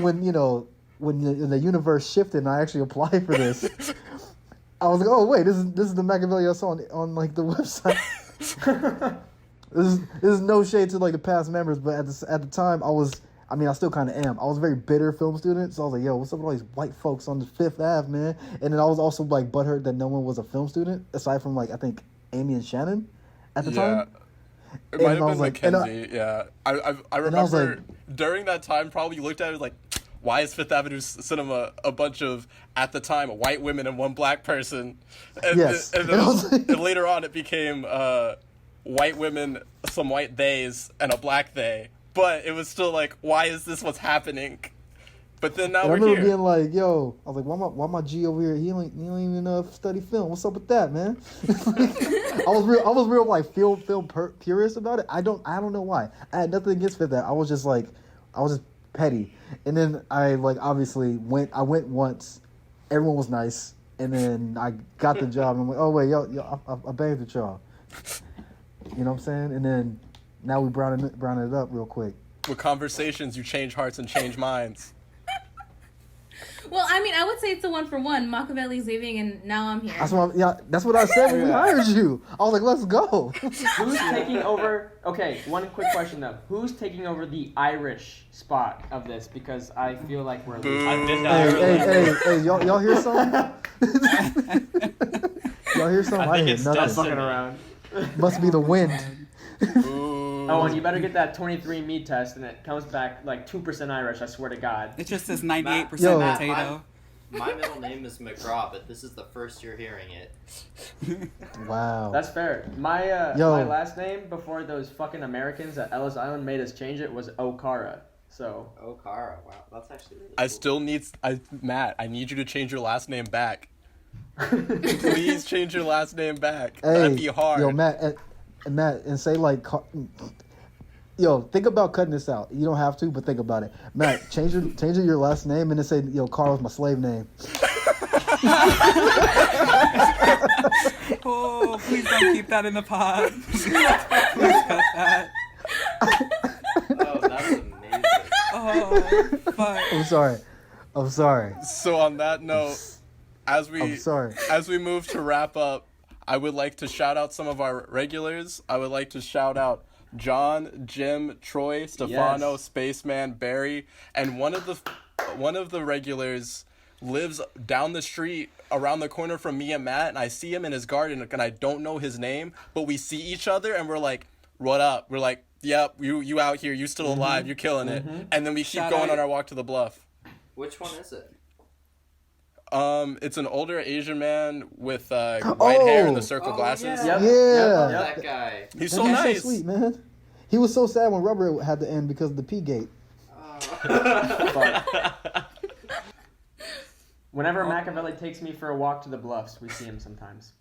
when the universe shifted and I actually applied for this, I was like, oh wait, this is the Machiavelli I saw on like the website. This is no shade to, like, the past members, but at the time I still kind of am. I was a very bitter film student, so I was like, yo, what's up with all these white folks on the Fifth Ave, man? And then I was also, like, butthurt that no one was a film student aside from, like, I think Amy and Shannon at the time. It might have been like, Mackenzie, yeah. I remember during that time, probably you looked at it like, why is Fifth Avenue Cinema a bunch of, at the time, white women and one black person? And, yes. And later on it became white women, some white theys, and a black they. But it was still like, why is this what's happening? But then now we're here. I remember being like, yo, I was like, why my G over here? He don't even study film. What's up with that, man? I was real like film curious about it. I don't know why. I had nothing against Fifth Ave. I was just petty. And then I, like, obviously I went once. Everyone was nice. And then I got the job and I'm like, oh wait, yo, I banged with y'all. You know what I'm saying? And then now we brown it up real quick. With conversations, you change hearts and change minds. Well, I mean, I would say it's a 1-for-1. Machiavelli's leaving, and now I'm here. That's what I said when we hired you. I was like, let's go. Who's taking over? Okay, one quick question though. Who's taking over the Irish spot of this? Because I feel like we're losing. I've been to Ireland. Hey, y'all hear something? Y'all hear something? I think hear it's nothing. Fucking around. Must be the wind. Oh, and you better get that 23andMe test, and it comes back like 2% Irish. I swear to God. It just says 98% potato. My middle name is McGraw, but this is the first you're hearing it. Wow. That's fair. My last name before those fucking Americans at Ellis Island made us change it was Okara. So. Okara, wow, that's actually really I cool. still need Matt. I need you to change your last name back. Please change your last name back. Hey, that'd be hard. Yo, Matt, and say like, yo, think about cutting this out. You don't have to, but think about it. Matt, change your last name and then say, yo, Carl's my slave name. Oh, please don't keep that in the pod. Please cut that. Oh, that's amazing. Oh, fuck. I'm sorry. So on that note, as we move to wrap up, I would like to shout out some of our regulars. I would like to shout out John, Jim, Troy, Stefano, Yes. Spaceman, Barry, and one of the regulars lives down the street around the corner from me and Matt, and I see him in his garden and I don't know his name, but we see each other and we're like, what up? We're like, yep, you out here, you still alive, you're killing it. And then we keep going on our walk to the bluff. Which one is it? It's an older Asian man with white hair and the circle glasses. Yep. Yeah. That guy. He's so He's nice. so sweet, man. He was so sad when Rubber had to end because of the P gate. Whenever Machiavelli takes me for a walk to the bluffs, we see him sometimes.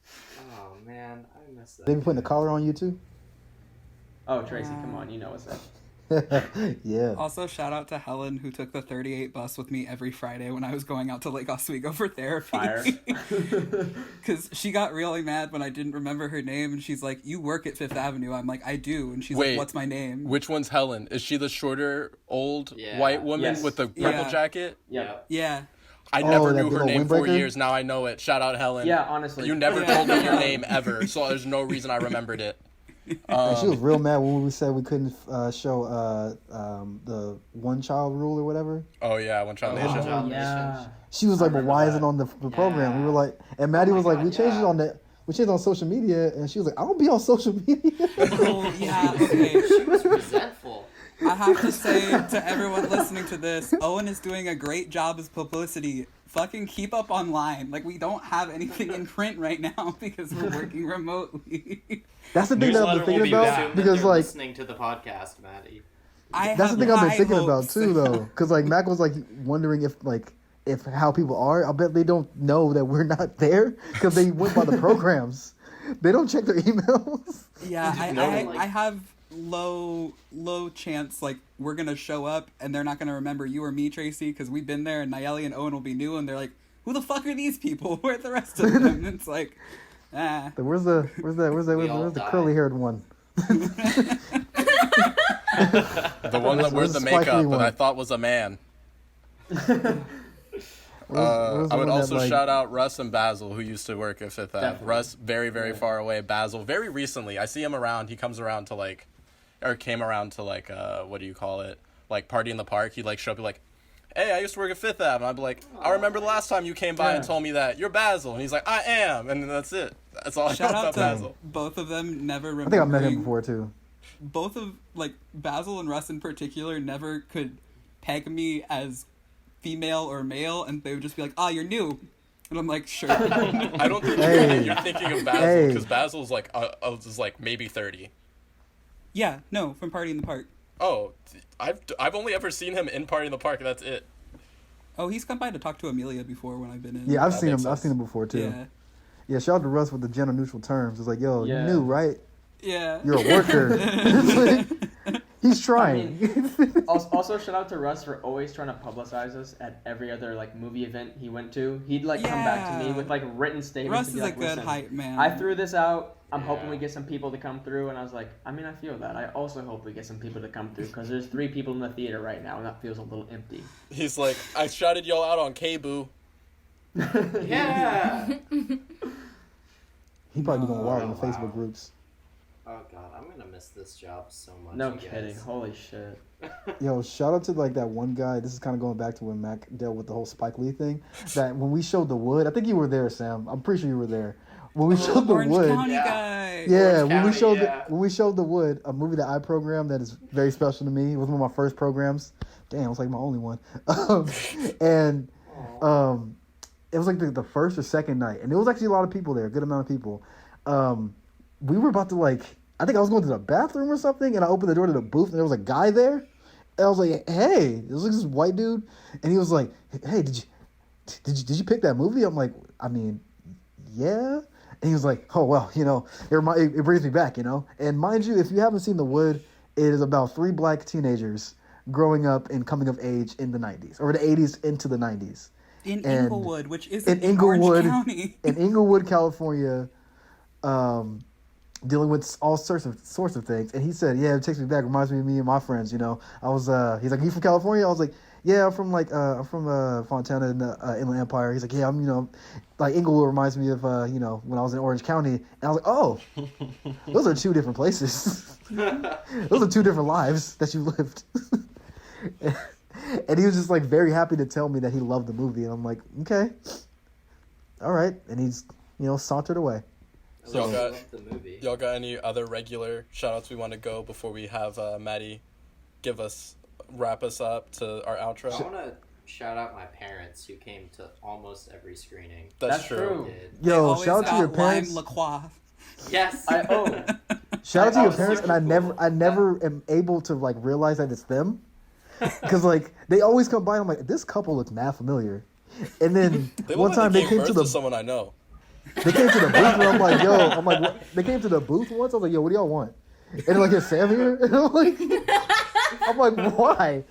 Oh man, I miss that. They be putting the collar on you too. Oh, Tracy, come on, you know what's up. Yeah. Also, shout out to Helen, who took the 38 bus with me every Friday when I was going out to Lake Oswego for therapy. Fire. Because she got really mad when I didn't remember her name, and she's like, "You work at Fifth Avenue." I'm like, "I do," and she's Wait, like, "What's my name?" Which one's Helen? Is she the shorter, old, Yeah. white woman Yes. with the purple Yeah. jacket? Yeah. Yeah. I never that knew big her old name 4 windbreaker? years. Now I know it. Shout out Helen. Yeah, honestly. You never Yeah. told me your name ever, so there's no reason I remembered it. And she was real mad when we said we couldn't show the one child rule or whatever. Oh yeah, One Child Oh, Nation. yeah. yeah. She was like, "But remember why that. is it on the program?" We were Yeah. like, and Maddie Oh my was like, God, "We changed it yeah. on that. We changed it on social media," and she was like, "I don't be on social media." Oh, yeah, okay. She was resentful. I have to say to everyone listening to this, Owen is doing a great job as publicity. Fucking keep up online. Like, we don't have anything in print right now because we're working remotely. That's the thing that I've Newsletter been will thinking be about back. Assume that because they're like listening to the podcast, Maddie. that's the thing I've been thinking about too though, because like Mac was like wondering if how people are. I bet they don't know that we're not there because they went by the programs. They don't check their emails. Yeah, No, I like- have low chance like we're gonna show up and they're not gonna remember you or me, Tracy, because we've been there, and Nayeli and Owen will be new and they're like, "Who the fuck are these people? Where are the rest of them?" And it's like, Where's the die. curly haired one? The one that wears Where's the the Spike Lee makeup one? that I thought was a man. Where's the I would one that, also like- shout out Russ and Basil, who used to work at Fifth Ave. Definitely. Russ, very, very far away. Basil, very recently. I see him around. He comes around to like, or came around to like, what do you call it? Like Party in the Park. He'd like show up, be like, "Hey, I used to work at Fifth Ave." And I'd be like, "I remember the last time you came by and Yeah. told me that. You're Basil." And he's like, "I am." And that's it. That's all I know shout out about to Basil. both of them. Never I remembering. think I met him before too. Both of like Basil and Russ in particular never could peg me as female or male, and they would just be like, "Ah, you're new," and I'm like, "Sure." I don't think Hey. you're thinking of Basil, Hey. because Basil's like, is like maybe 30. Yeah, no, from Party in the Park. Oh, I've only ever seen him in Party in the Park. That's it. Oh, he's come by to talk to Amelia before when I've been in. Yeah, I've That seen him. makes I've sense. seen him before too. Yeah. Yeah, shout out to Russ with the gender neutral terms. It's like, yo, Yeah. you knew, right? Yeah. You're a worker. He's trying. Also, shout out to Russ for always trying to publicize us at every other like movie event he went to. He'd like come back to me Yeah. with like written statements. Russ and be is a like, good "Listen, hype man. I threw this out. I'm Yeah. hoping we get some people to come through." And I was like, I mean, I feel that. I also hope we get some people to come through because there's 3 people in the theater right now, and that feels a little empty. He's like, "I shouted y'all out on K-Boo." Yeah. He probably be going wild in the wow. Facebook groups. Oh god, I'm gonna miss this job so much. No you kidding. guys. Holy shit. Yo, shout out to like that one guy. This is kind of going back to when Mac dealt with the whole Spike Lee thing. That when we showed the wood, I think you were there, Sam. I'm pretty sure you were there. When we showed the Orange wood, County Yeah. guy. yeah, Orange when we County, showed yeah. when we showed the wood, a movie that I programmed that is very special to me. It was one of my first programs. Damn, it was like my only one. And it was like the first or second night, and there was actually a lot of people there, a good amount of people. We were about to like, I think I was going to the bathroom or something, and I opened the door to the booth, and there was a guy there, and I was like, "Hey," it was like this white dude, and he was like, "Hey, did you pick that movie?" I'm like, "I mean, yeah." And he was like, "Oh well, it brings me back, And mind you, if you haven't seen The Wood, it is about 3 black teenagers growing up and coming of age in the 90s or the 80s into the 90s. In And Inglewood, which is in in Orange Inglewood, County. in Inglewood, California, dealing with all sorts of things. And he said, "Yeah, it takes me back. Reminds me of me and my friends. I was." He's like, "You from California?" I was like, "Yeah, I'm from Fontana in the Inland Empire." He's like, "Yeah, I'm like Inglewood reminds me of when I was in Orange County." And I was like, "Oh, those are 2 different places. Those are 2 different lives that you lived." And he was just like very happy to tell me that he loved the movie, and I'm like, "Okay, all right." And he's sauntered away. I Y'all got- love the movie. Y'all got any other regular shout-outs we want to go before we have Maddie wrap us up to our outro? I want to shout out my parents who came to almost every screening. That's true. true. Did. Yo, Always shout out to your got lime parents. La Croix. Yes. Shout out to I your was parents, and super I cool. never am able to like realize that it's them, because like they always come by. And I'm like, this couple looks mad familiar, and then They one look like time they they gave came birth to to the someone I know. booth, and I'm like, what? They came to the booth once. I was like, "Yo, what do y'all want?" And they're like, "Is Sam here?" And I'm like, I'm like, why?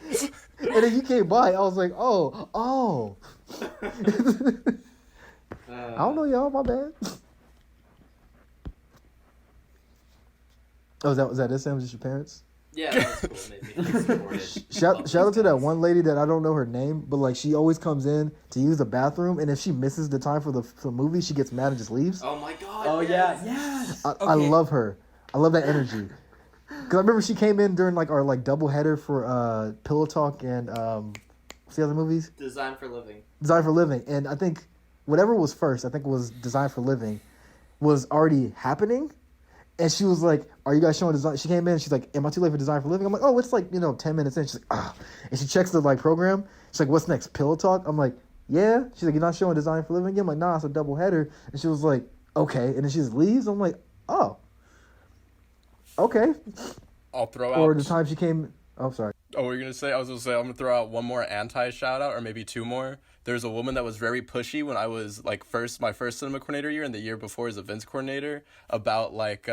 And then you came by. I was like, oh. I don't know, y'all. My bad. Oh, was that it, Sam? Was just your parents? Yeah, that's cool. Maybe Shout out to that one lady that I don't know her name, but like she always comes in to use the bathroom, and if she misses the time for the movie, she gets mad and just leaves. Oh my god. Oh yes. I love her. I love that energy. Cause I remember she came in during like our like double header for Pillow Talk and what's the other movies? Design for Living. Design for Living, and I think whatever was first, I think it was Design for Living, was already happening. And she was like, "Are you guys showing design?" She came in and she's like, "Am I too late for Design for Living?" I'm like, "Oh, it's like 10 minutes in." She's like, "Ah," and she checks the like program. She's like, "What's next? Pillow Talk?" I'm like, "Yeah." She's like, "You're not showing Design for Living?" I'm like, "Nah, it's a double header." And she was like, "Okay," and then she just leaves. I'm like, "Oh, okay." I'll throw out. Or the time she came. Oh, sorry. Oh, what were you gonna say? I was gonna say I'm gonna throw out one more anti shout out, or maybe two more. There's a woman that was very pushy when I was like my first cinema coordinator year, and the year before as events coordinator, about like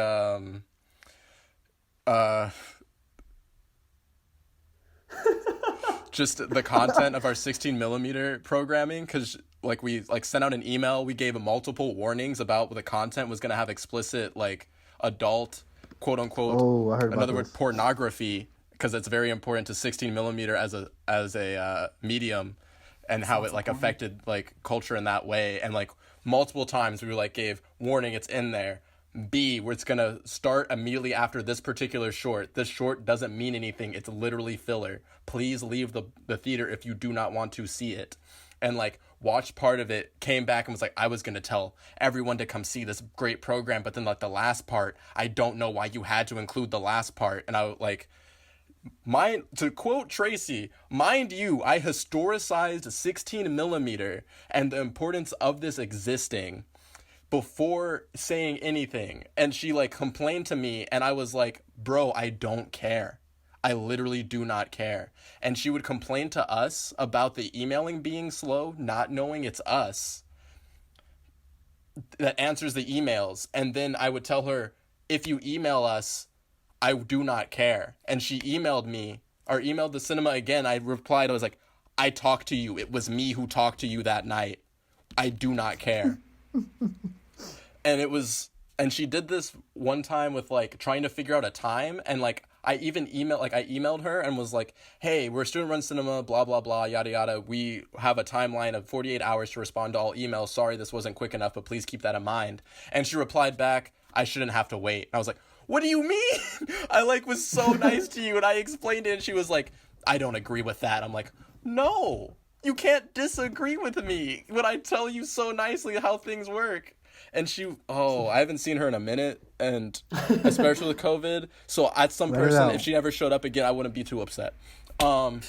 just the content of our 16mm programming, because like we like sent out an email, we gave multiple warnings about the content was gonna have explicit like adult quote unquote another word pornography, because it's very important to 16mm as a medium, and how it like affected like culture in that way. And like multiple times we like gave warning, it's in there. B, where it's gonna start immediately after this particular short. This short doesn't mean anything. It's literally filler. Please leave the theater if you do not want to see it. And like watched part of it, came back and was like, I was gonna tell everyone to come see this great program, but then like the last part, I don't know why you had to include the last part. And I like, to quote Tracy, mind you, I historicized 16mm and the importance of this existing before saying anything. And she like complained to me, and I was like, bro, I don't care. I literally do not care. And she would complain to us about the emailing being slow, not knowing it's us that answers the emails. And then I would tell her, if you email us, I do not care. And she emailed me, or emailed the cinema again. I replied, I was like, I talked to you. It was me who talked to you that night. I do not care. And she did this one time with like trying to figure out a time, and like I emailed her and was like, hey, we're student run cinema, blah blah blah, yada yada, we have a timeline of 48 hours to respond to all emails. Sorry this wasn't quick enough, but please keep that in mind. And she replied back, I shouldn't have to wait. And I was like, what do you mean? I like was so nice to you, and I explained it, and she was like, I don't agree with that. I'm like, no, you can't disagree with me when I tell you so nicely how things work. And I haven't seen her in a minute, and especially with COVID. So at some person, if she never showed up again, I wouldn't be too upset. But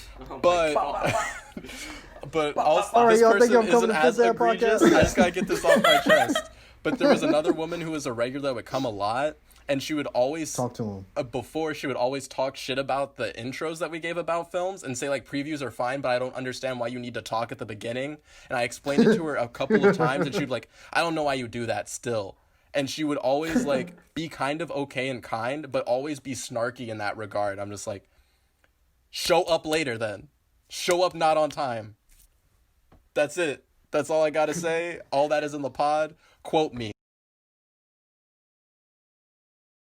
also, this person isn't as egregious. I just gotta get this off my chest. But there was another woman who was a regular that would come a lot, and she would always talk to him. Before, she would always talk shit about the intros that we gave about films and say like previews are fine, but I don't understand why you need to talk at the beginning. And I explained it to her a couple of times, and she'd be like, I don't know why you do that still. And she would always like be kind of okay and kind, but always be snarky in that regard. I'm just like, show up later then. Show up not on time. That's it. That's all I gotta say. All that is in the pod. Quote me.